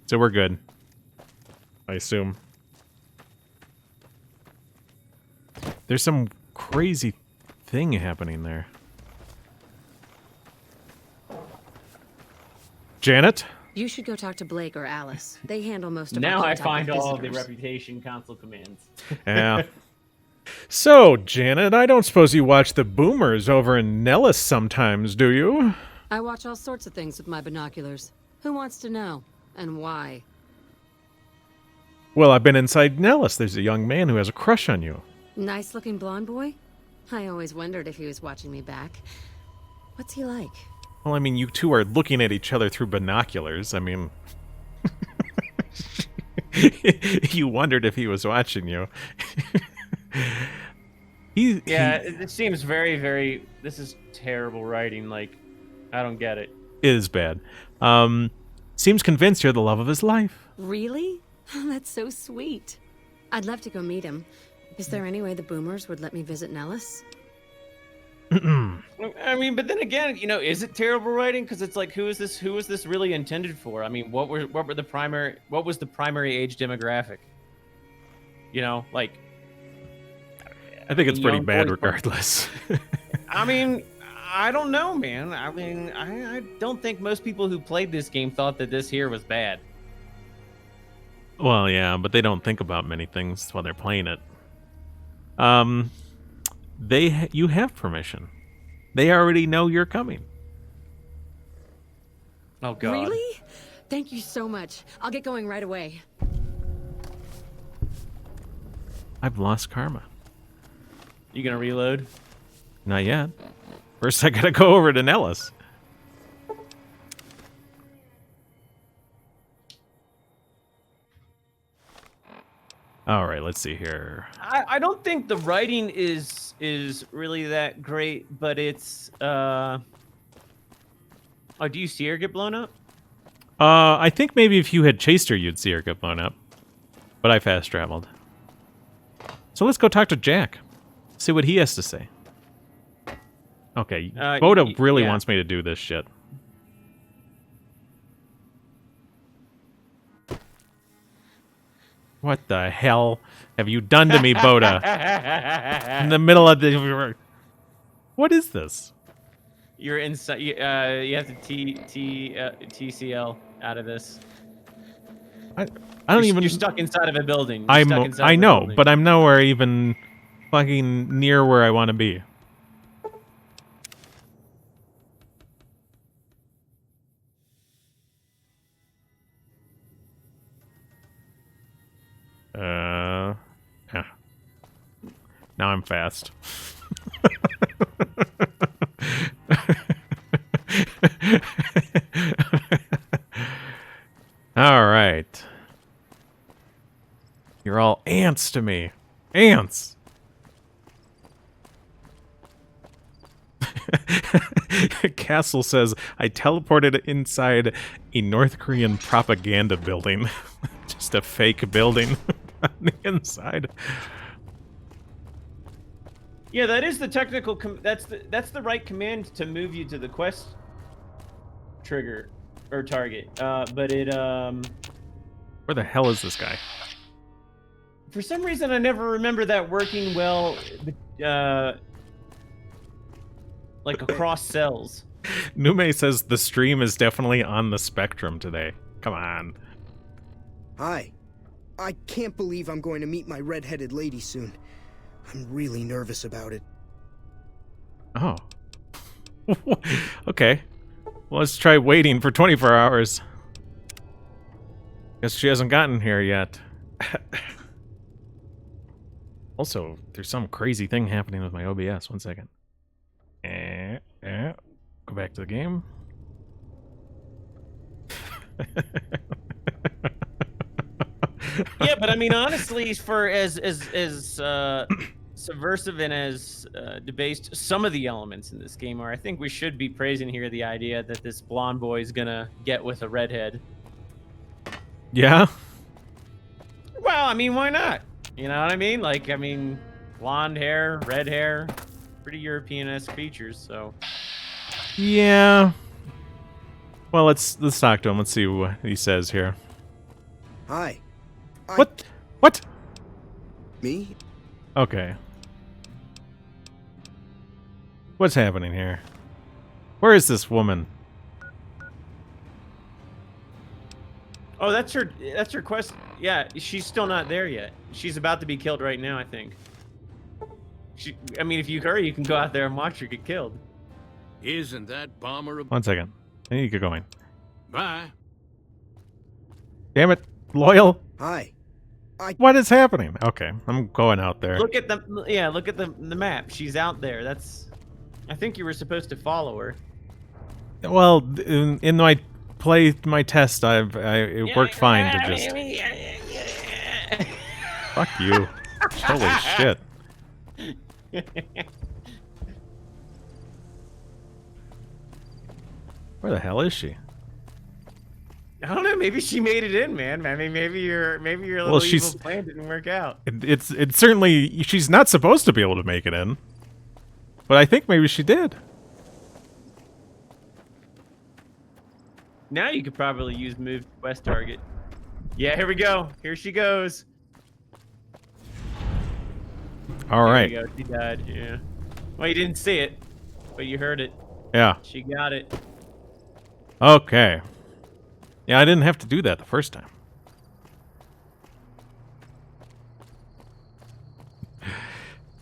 So we're good. I assume. There's some crazy thing happening there. Janet? You should go talk to Blake or Alice. They handle most of Now our I contact find with all the visitors. reputation console commands. Yeah. So, Janet, I don't suppose you watch the boomers over in Nellis sometimes, do you? I watch all sorts of things with my binoculars. Who wants to know? And why? Well, I've been inside Nellis. There's a young man who has a crush on you. Nice-looking blonde boy? I always wondered if he was watching me back. What's he like? Well, I mean, you two are looking at each other through binoculars. I mean... you wondered if he was watching you. It seems very, very... This is terrible writing. Like, I don't get it. It is bad. Seems convinced you're the love of his life. Really? That's so sweet. I'd love to go meet him. Is there any way the boomers would let me visit Nellis? I mean, but then again, you know, is it terrible writing? Because it's like, who is this? Who is this really intended for? I mean, what was the primary age demographic? You know, like. I think it's pretty young bad boys- regardless. I mean, I don't know, man. I mean, I don't think most people who played this game thought that this here was bad. Well, yeah, but they don't think about many things while they're playing it. You have permission. They already know you're coming. Oh God. Really? Thank you so much. I'll get going right away. I've lost karma. You gonna reload? Not yet. First, I gotta go over to Nellis. All right, let's see here. I don't think the writing is really that great, but it's Oh, do you see her get blown up? I think maybe if you had chased her, you'd see her get blown up. But I fast traveled. So let's go talk to Jack. See what he has to say. Okay, Boda really wants me to do this shit. What the hell have you done to me, Boda? In the middle of the... What is this? You're inside. You have to TCL out of this. I don't even... You're stuck inside of a building. I know, but I'm nowhere even fucking near where I want to be. Yeah. Now I'm fast. All right. You're all ants to me. Ants! Castle says, I teleported inside a North Korean propaganda building. Just a fake building on the inside. Yeah, that is the technical. That's the right command to move you to the quest trigger or target. But it Where the hell is this guy? For some reason, I never remember that working well. Like across cells. Nume says the stream is definitely on the spectrum today. Come on. Hi. I can't believe I'm going to meet my red-headed lady soon. I'm really nervous about it. Oh. Okay. Well, let's try waiting for 24 hours. Guess she hasn't gotten here yet. Also, there's some crazy thing happening with my OBS. 1 second. Go back to the game. Yeah, but I mean, honestly, for as subversive and as debased some of the elements in this game are, I think we should be praising here the idea that this blonde boy is gonna get with a redhead. Yeah? Well, I mean, why not? You know what I mean? Like, I mean, blonde hair, red hair, pretty European-esque features, so... Yeah. Well, let's talk to him. Let's see what he says here. Hi. What? What? Me? Okay. What's happening here? Where is this woman? Oh, that's her quest. Yeah, she's still not there yet. She's about to be killed right now, I think. I mean, if you hurry, you can go out there and watch her get killed. Isn't that bomber a... 1 second. I need to get going. Bye. Damn it. Loyal. Hi. What is happening? Okay, I'm going out there. Look at the map. She's out there. That's... I think you were supposed to follow her. Well, in my test, it worked fine to just... Fuck you. Holy shit. Where the hell is she? I don't know. Maybe she made it in, man. I mean, maybe your little evil plan didn't work out. It's certainly... She's not supposed to be able to make it in. But I think maybe she did. Now you could probably use move to quest target. Yeah, here we go. Here she goes. All right. There you go. She died. Yeah. Well, you didn't see it, but you heard it. Yeah. She got it. Okay. Yeah, I didn't have to do that the first time.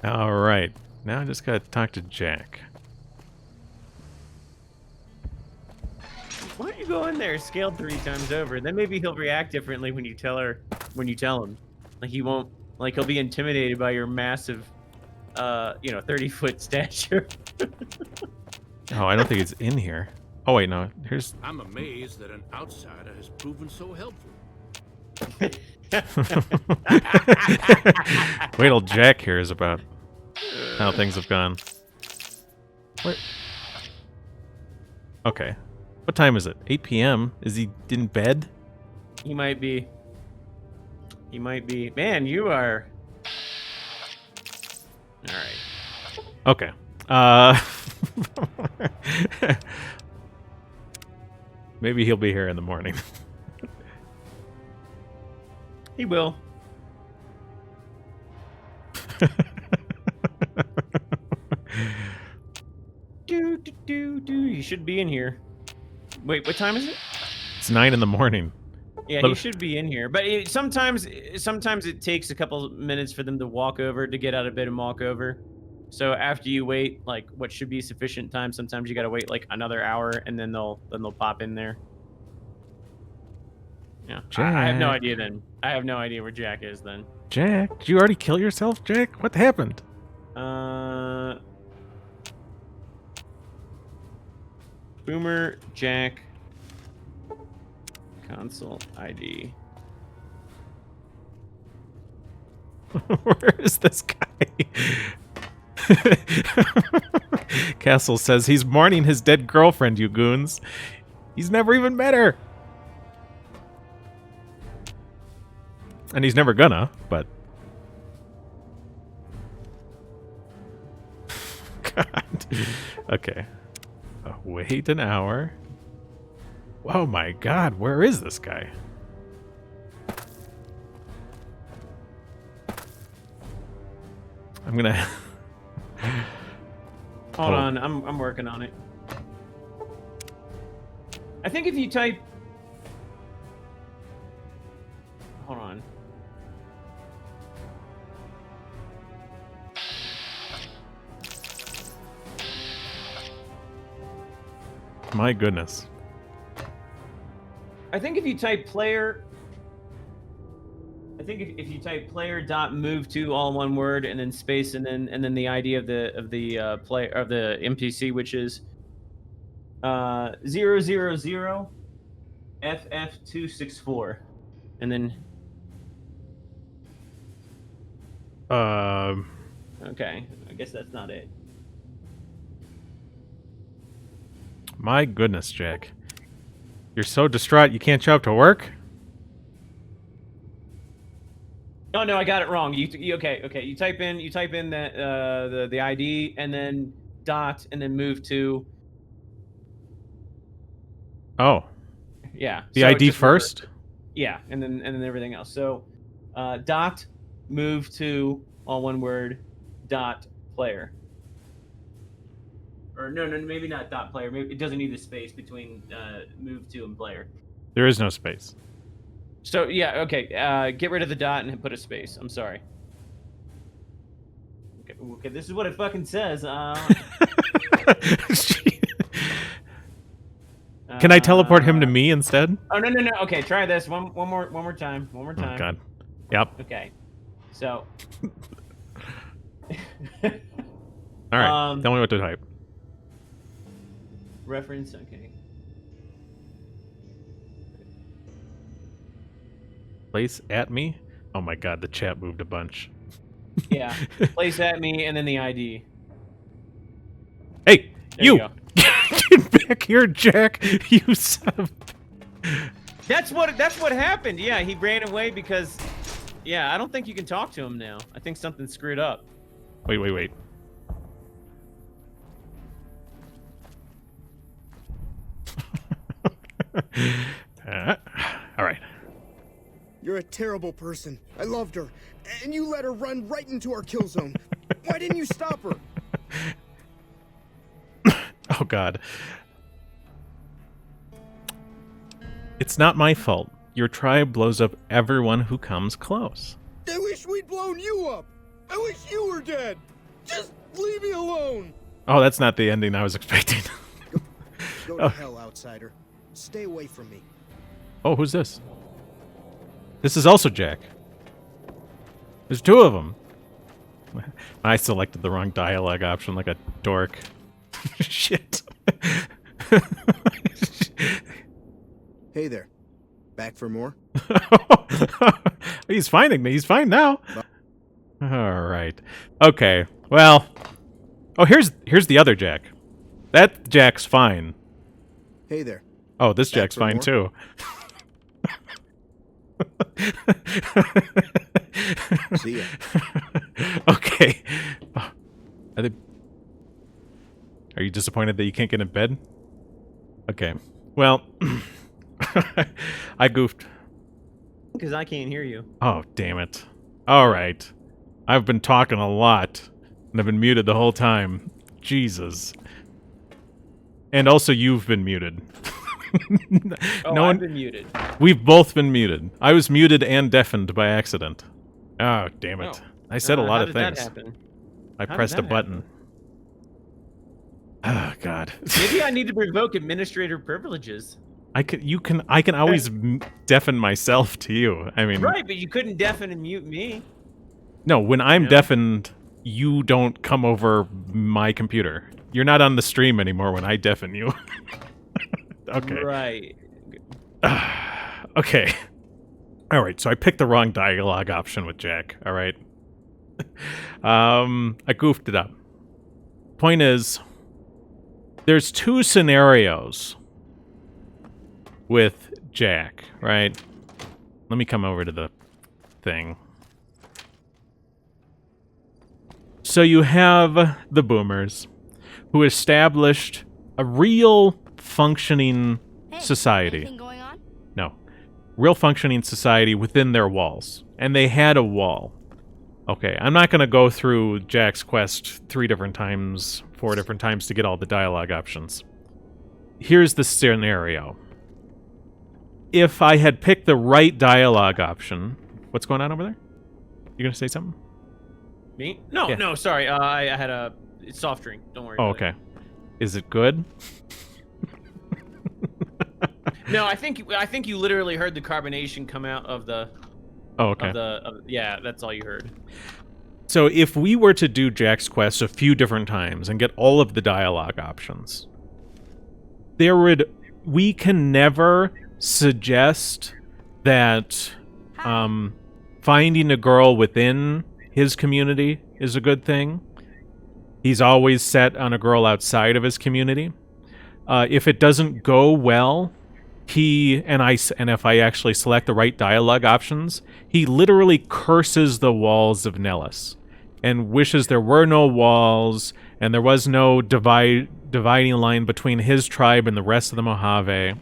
All right. Now I just gotta talk to Jack. Why don't you go in there, scaled 3 times over? Then maybe he'll react differently when you tell him. Like he won't. Like he'll be intimidated by your massive, 30-foot stature. Oh, I don't think it's in here. Oh wait, no. Here's. I'm amazed that an outsider has proven so helpful. Wait till Jack hears about how things have gone. What? Okay. What time is it? 8 p.m. Is he in bed? He might be. He might be. Man, you are. All right. Okay. Maybe he'll be here in the morning. He will. He should be in here. Wait, what time is it? It's 9 in the morning. Yeah, he should be in here. But sometimes it takes a couple minutes for them to walk over, to get out of bed and walk over. So after you wait, like what should be sufficient time, sometimes you gotta wait like another hour, and then they'll pop in there. Yeah, I have no idea then. I have no idea where Jack is then. Jack, did you already kill yourself, Jack? What happened? Boomer, Jack, console ID. Where is this guy? Castle says he's mourning his dead girlfriend, you goons. He's never even met her. And he's never gonna, but... God. Okay. Wait an hour. Oh my god, where is this guy? I'm gonna... Hold on, I'm working on it. I think if you type... Hold on. My goodness. I think if you type player... I think if you type player dot move to all one word and then space and then the ID of the player of the NPC, which is 000 FF264, and then okay, I guess that's not it. My goodness, Jack. You're so distraught you can't show up to work? Oh no, I got it wrong. You okay? You type in that the ID and then dot and then move to. Oh. Yeah. The ID first? Yeah, and then everything else. So, dot move to all one word dot player. Or no, maybe not dot player. Maybe it doesn't need the space between move to and player. There is no space. So yeah, okay. Get rid of the dot and put a space. I'm sorry. Okay, this is what it fucking says. Can I teleport him to me instead? Oh no. Okay, try this one more time. One more time. Oh god. Yep. Okay. So. All right. Tell me what to type. Reference. Okay. Place at me? Oh my god, the chat moved a bunch. Yeah. Place at me and then the ID. Hey, There you! go. Get back here, Jack! You son of... That's what happened. Yeah, he ran away because I don't think you can talk to him now. I think something screwed up. Wait. All right. You're a terrible person. I loved her. And you let her run right into our kill zone. Why didn't you stop her? Oh, God. It's not my fault. Your tribe blows up everyone who comes close. I wish we'd blown you up. I wish you were dead. Just leave me alone. Oh, that's not the ending I was expecting. Go to hell, outsider. Stay away from me. Oh, who's this? This is also Jack. There's two of them. I selected the wrong dialogue option like a dork. Shit. Hey there. Back for more? He's finding me. He's fine now. All right. Okay. Well. Oh, here's the other Jack. That Jack's fine. Hey there. Oh, this Back Jack's for fine more? too. See ya. Okay. Are you disappointed that you can't get in bed? Okay. Well, I goofed. Because I can't hear you. Oh, damn it. All right. I've been talking a lot, and I've been muted the whole time. Jesus. And also, you've been muted. I've been muted. We've both been muted. I was muted and deafened by accident. Oh, damn it. Oh. I said a lot how of did that things. happen? I How pressed did a that button. Oh, God. Maybe I need to revoke administrator privileges. I can always deafen myself to you. I mean, Right, but you couldn't deafen and mute me. no, when I'm deafened, you don't come over my computer. You're not on the stream anymore when I deafen you. Okay. Right. Okay. All right, so I picked the wrong dialogue option with Jack. All right. I goofed it up. Point is, there's two scenarios with Jack, right? Let me come over to the thing. So you have the boomers who established a real functioning society. Anything going on? No. Real functioning society within their walls. And they had a wall. Okay, I'm not going to go through Jack's quest 3 different times, 4 different times to get all the dialogue options. Here's the scenario. If I had picked the right dialogue option... What's going on over there? You going to say something? Me? No, Yeah. no, sorry. I had a soft drink. Don't worry. Oh, about okay. Is it good? it. No, I think you literally heard the carbonation come out of the. Oh, okay. Yeah, that's all you heard. So if we were to do Jack's quest a few different times and get all of the dialogue options, we can never suggest that finding a girl within his community is a good thing. He's always set on a girl outside of his community. If it doesn't go well, and if I actually select the right dialogue options, he literally curses the walls of Nellis and wishes there were no walls and there was no dividing line between his tribe and the rest of the Mojave.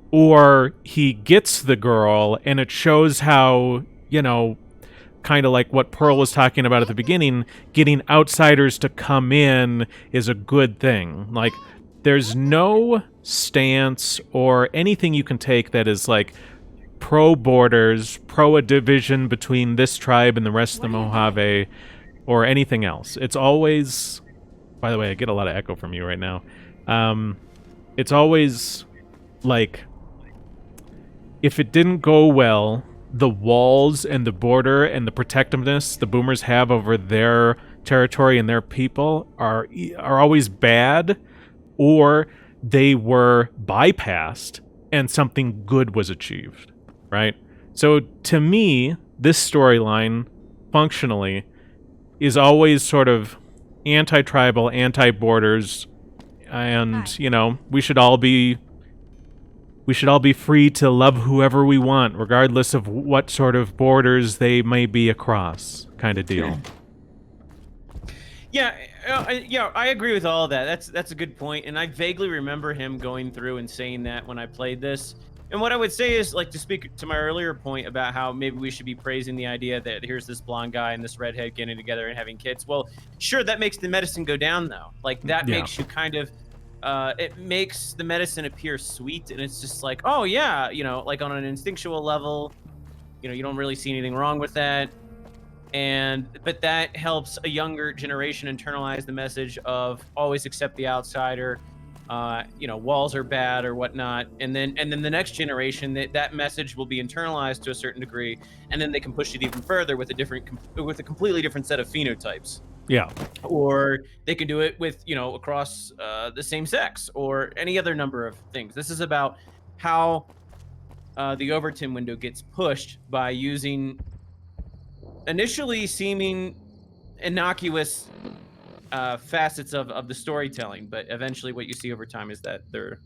Or he gets the girl and it shows how, kind of like what Pearl was talking about at the beginning, getting outsiders to come in is a good thing. Like, there's no stance or anything you can take that is like pro-borders, pro a division between this tribe and the rest of the Mojave, or anything else. It's always... By the way, I get a lot of echo from you right now. It's always like, if it didn't go well, the walls and the border and the protectiveness the boomers have over their territory and their people are always bad, or they were bypassed and something good was achieved, right? So to me, this storyline, functionally, is always sort of anti-tribal, anti-borders, and, we should all be free to love whoever we want, regardless of what sort of borders they may be across, kind of deal. Yeah, I agree with all of that. That's a good point, and I vaguely remember him going through and saying that when I played this. And what I would say is, like, to speak to my earlier point about how maybe we should be praising the idea that here's this blonde guy and this redhead getting together and having kids. Well, sure, that makes the medicine go down, though. Like, that Yeah. makes you kind of, it makes the medicine appear sweet, and it's just like, oh, yeah, you know, like on an instinctual level, you know, you don't really see anything wrong with that. But that helps a younger generation internalize the message of always accept the outsider. You know, walls are bad or whatnot, and then the next generation, that message will be internalized to a certain degree, and then they can push it even further with a completely different set of phenotypes. Yeah. Or they can do it with, you know, across the same sex or any other number of things. This is about how the Overton window gets pushed by using initially seeming innocuous facets of the storytelling, but eventually what you see over time is that they're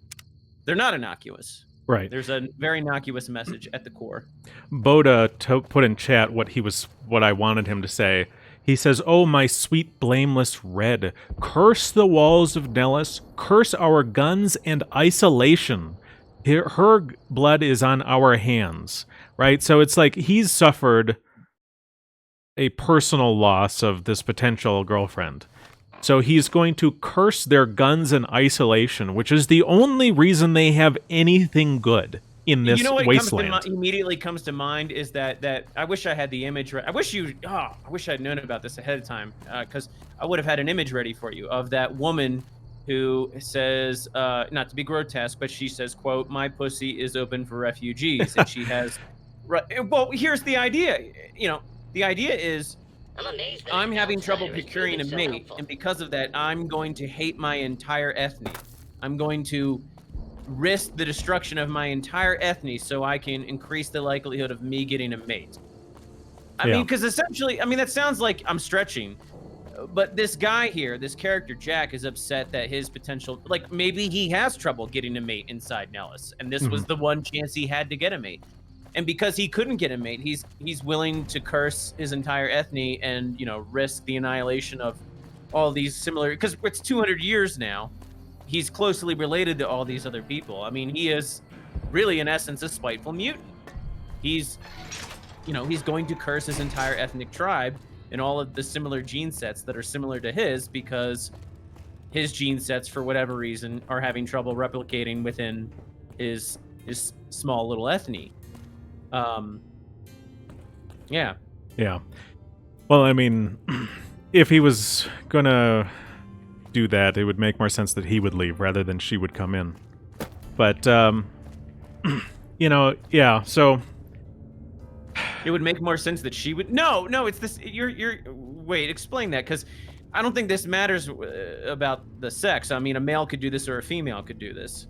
not innocuous. Right. There's a very innocuous message at the core. Boda put in chat what I wanted him to say. He says, "Oh, my sweet, blameless Red, curse the walls of Nellis, curse our guns and isolation. Her blood is on our hands." Right? So it's like he's suffered a personal loss of this potential girlfriend. So he's going to curse their guns and isolation, which is the only reason they have anything good in this wasteland. Immediately comes to mind is that I wish I had the image right. I wish I'd known about this ahead of time, because I would have had an image ready for you of that woman who says, not to be grotesque, but she says, quote, "My pussy is open for refugees," and she has. Well, here's the idea. You know, the idea is, I'm having trouble procuring a mate, and because of that, I'm going to hate my entire ethne. I'm going to risk the destruction of my entire ethne so I can increase the likelihood of me getting a mate. I mean, because essentially, I mean, that sounds like I'm stretching, but this guy here, this character, Jack, is upset that his potential, like, maybe he has trouble getting a mate inside Nellis, and this was the one chance he had to get a mate. And because he couldn't get a mate, he's willing to curse his entire ethne and, you know, risk the annihilation of all these similar, because it's 200 years now. He's closely related to all these other people. I mean, he is really, in essence, a spiteful mutant. He's, you know, he's going to curse his entire ethnic tribe and all of the similar gene sets that are similar to his, because his gene sets, for whatever reason, are having trouble replicating within his small little ethne. Yeah. Yeah. Well, I mean, if he was gonna do that, it would make more sense that he would leave rather than she would come in. But, you know, yeah, so... It would make more sense that she would... No, it's this... Wait, explain that, because I don't think this matters about the sex. I mean, a male could do this or a female could do this.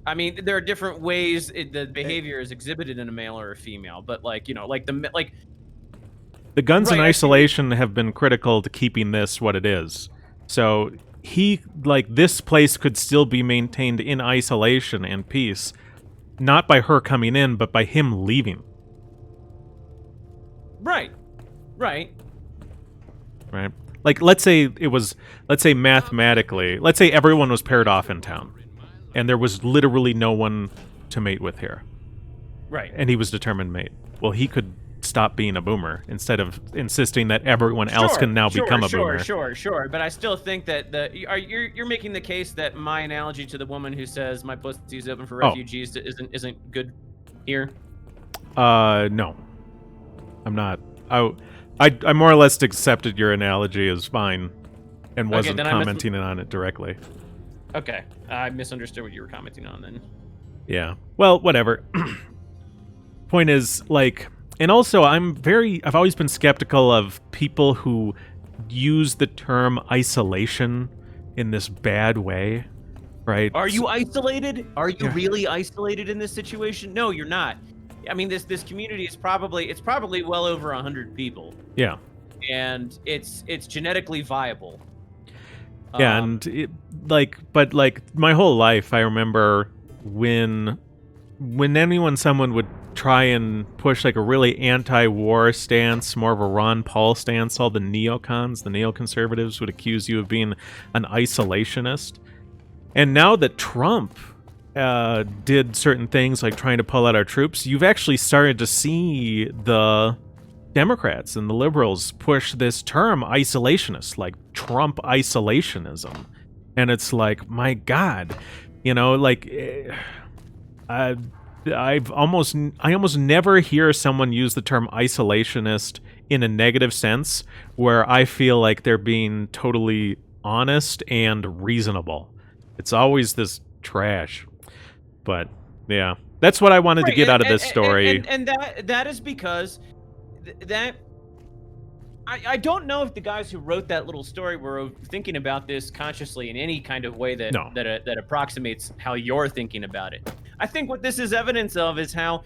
I mean, there are different ways the behavior is exhibited in a male or a female, but, like, you know, like the guns in isolation have been critical to keeping this what it is. So this place could still be maintained in isolation and peace, not by her coming in, but by him leaving. Right. Right. Like, let's say mathematically, let's say everyone was paired off in town, and there was literally no one to mate with here. Right. And he was determined mate. Well, he could stop being a boomer instead of insisting that everyone else can now become a boomer. Sure. But I still think that you're making the case that my analogy to the woman who says my pussy is open for refugees isn't good here. No, I'm not. I more or less accepted your analogy as fine, and wasn't commenting on it directly. Okay, I misunderstood what you were commenting on then. Yeah. Well, whatever. Point is, like, and also I've always been skeptical of people who use the term isolation in this bad way, right? Are you isolated? Are you really isolated in this situation? No, you're not. I mean, this community is probably well over 100 people. Yeah. And it's genetically viable. Yeah, and my whole life, I remember when someone would try and push like a really anti-war stance, more of a Ron Paul stance. All the neocons, the neoconservatives would accuse you of being an isolationist. And now that Trump did certain things like trying to pull out our troops, you've actually started to see the Democrats and the liberals push this term isolationist, like Trump isolationism. And it's like, my God, you know, like I almost never hear someone use the term isolationist in a negative sense where I feel like they're being totally honest and reasonable. It's always this trash. But yeah, that's what I wanted to get out of this story. And that is because that I don't know if the guys who wrote that little story were thinking about this consciously in any kind of way that approximates how you're thinking about it. I think what this is evidence of is how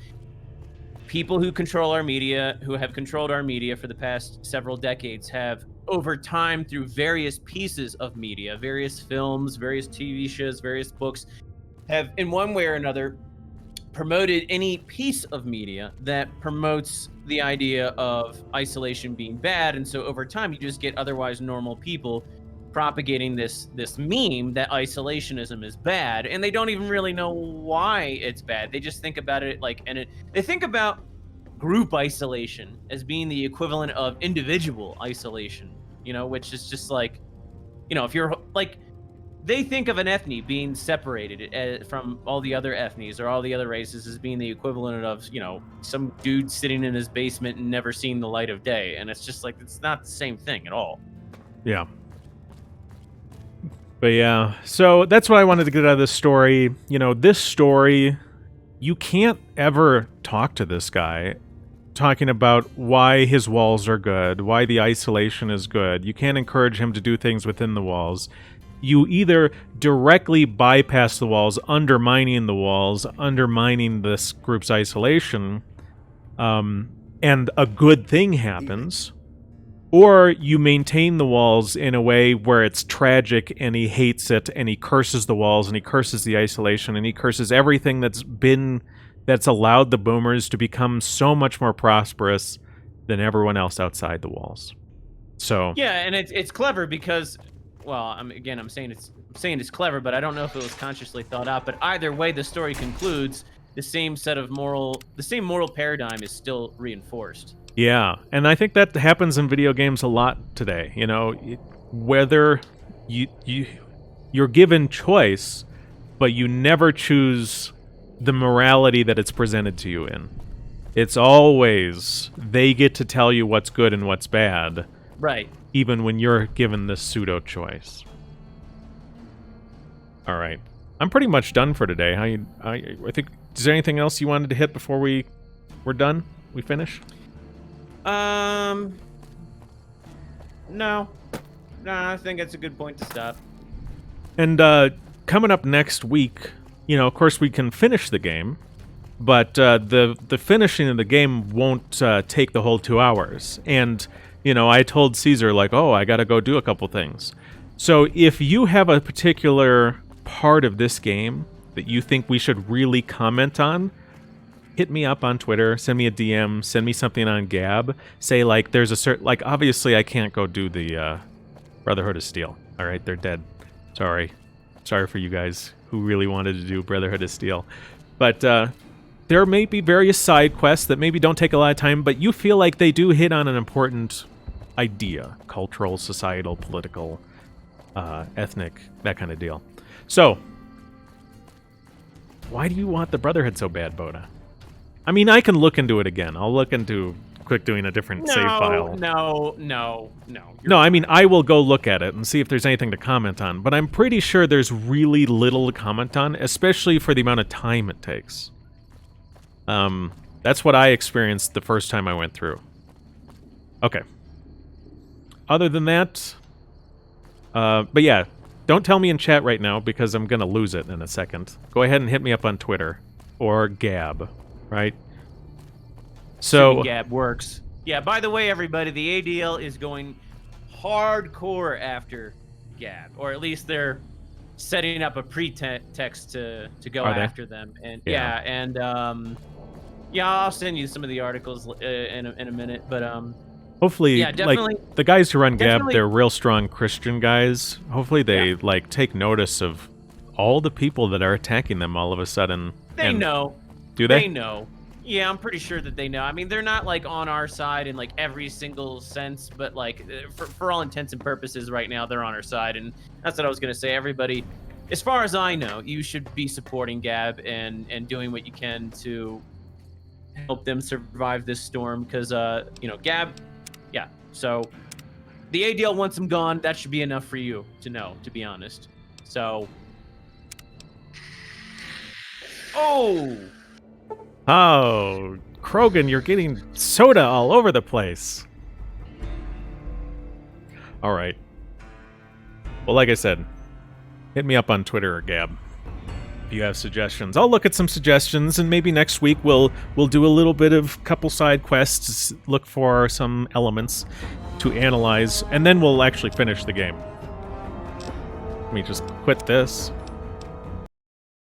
people who control our media, who have controlled our media for the past several decades, have over time through various pieces of media, various films, various TV shows, various books, have in one way or another promoted any piece of media that promotes the idea of isolation being bad. And so over time, you just get otherwise normal people propagating this meme that isolationism is bad, and they don't even really know why it's bad. They just think about it like, they think about group isolation as being the equivalent of individual isolation, you know, which is just like, you know, if you're like, they think of an ethne being separated from all the other ethnies or all the other races as being the equivalent of, you know, some dude sitting in his basement and never seeing the light of day. And it's just like, it's not the same thing at all. Yeah. But yeah, so that's what I wanted to get out of this story. You know, this story, you can't ever talk to this guy talking about why his walls are good, why the isolation is good. You can't encourage him to do things within the walls. You either directly bypass the walls, undermining the walls, undermining this group's isolation, and a good thing happens, or you maintain the walls in a way where it's tragic and he hates it and he curses the walls and he curses the isolation and he curses everything that's allowed the boomers to become so much more prosperous than everyone else outside the walls. So yeah, and it's clever because, well, I'm saying it's clever, but I don't know if it was consciously thought out. But either way, the story concludes, the same moral paradigm is still reinforced. yeah, and I think that happens in video games a lot today. You know, whether you're given choice, but you never choose the morality that it's presented to you in. It's always they get to tell you what's good and what's bad. Right. Even when you're given this pseudo choice. All right, I'm pretty much done for today. I think. Is there anything else you wanted to hit before we're done? We finish? No, I think it's a good point to stop. And coming up next week, you know, of course we can finish the game, but the finishing of the game won't take the whole 2 hours. And you know, I told Caesar, like, oh, I gotta go do a couple things. So if you have a particular part of this game that you think we should really comment on, hit me up on Twitter, send me a DM, send me something on Gab. Say, like, there's a certain... Like, obviously I can't go do the Brotherhood of Steel. All right, they're dead. Sorry for you guys who really wanted to do Brotherhood of Steel. But there may be various side quests that maybe don't take a lot of time, but you feel like they do hit on an important idea. Cultural, societal, political, ethnic, that kind of deal. So, why do you want the Brotherhood so bad, Boda? I mean, I can look into it again. I'll look into doing a different save file. No. No, I mean, I will go look at it and see if there's anything to comment on, but I'm pretty sure there's really little to comment on, especially for the amount of time it takes. That's what I experienced the first time I went through. Okay. Other than that, but yeah, don't tell me in chat right now because I'm gonna lose it in a second. Go ahead and hit me up on Twitter or Gab, right? So Gab works. Yeah, by the way, everybody, the ADL is going hardcore after Gab, or at least they're setting up a pretext to go after them. And Yeah, I'll send you some of the articles in a minute, but Hopefully, yeah, definitely, like the guys who run Gab, definitely. they're real strong Christian guys. Hopefully, they like take notice of all the people that are attacking them all of a sudden. They know. Do they? They know. Yeah, I'm pretty sure that they know. I mean, they're not like on our side in like every single sense, but like for all intents and purposes, right now they're on our side, and that's what I was gonna say. Everybody, as far as I know, you should be supporting Gab and doing what you can to help them survive this storm, because you know, Gab. Yeah. So the ADL wants him gone. That should be enough for you to know, to be honest. So. Oh. Oh, Krogan, you're getting soda all over the place. All right. Well, like I said, hit me up on Twitter or Gab if you have suggestions. I'll look at some suggestions, and maybe next week we'll do a little bit of couple side quests, look for some elements to analyze, and then we'll actually finish the game. Let me just quit this.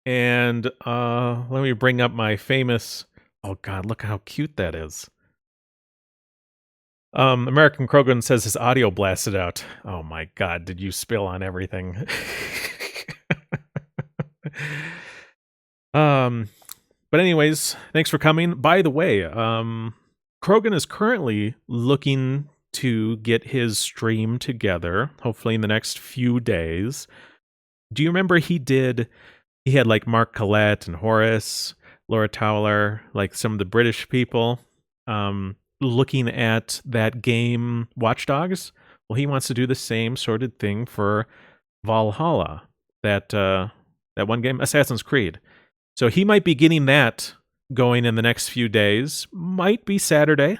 And let me bring up my famous... Oh god, look how cute that is. American Krogan says his audio blasted out. Oh my god, did you spill on everything? But anyways, thanks for coming. By the way, Krogan is currently looking to get his stream together, hopefully in the next few days. Do you remember he had like Mark Collette and Horace, Laura Towler, like some of the British people, looking at that game Watch Dogs? Well, he wants to do the same sort of thing for Valhalla, that one game, Assassin's Creed. So he might be getting that going in the next few days. Might be Saturday.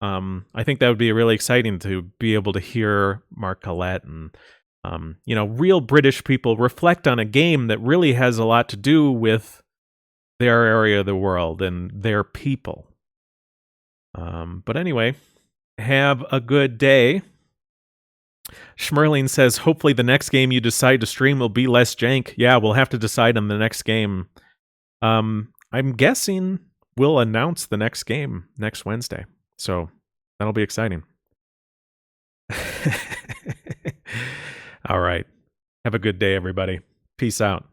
I think that would be really exciting to be able to hear Mark Collette and you know, real British people reflect on a game that really has a lot to do with their area of the world and their people. But anyway, have a good day. Schmerling says, hopefully the next game you decide to stream will be less jank. Yeah, we'll have to decide on the next game. I'm guessing we'll announce the next game next Wednesday. So that'll be exciting. All right. Have a good day, everybody. Peace out.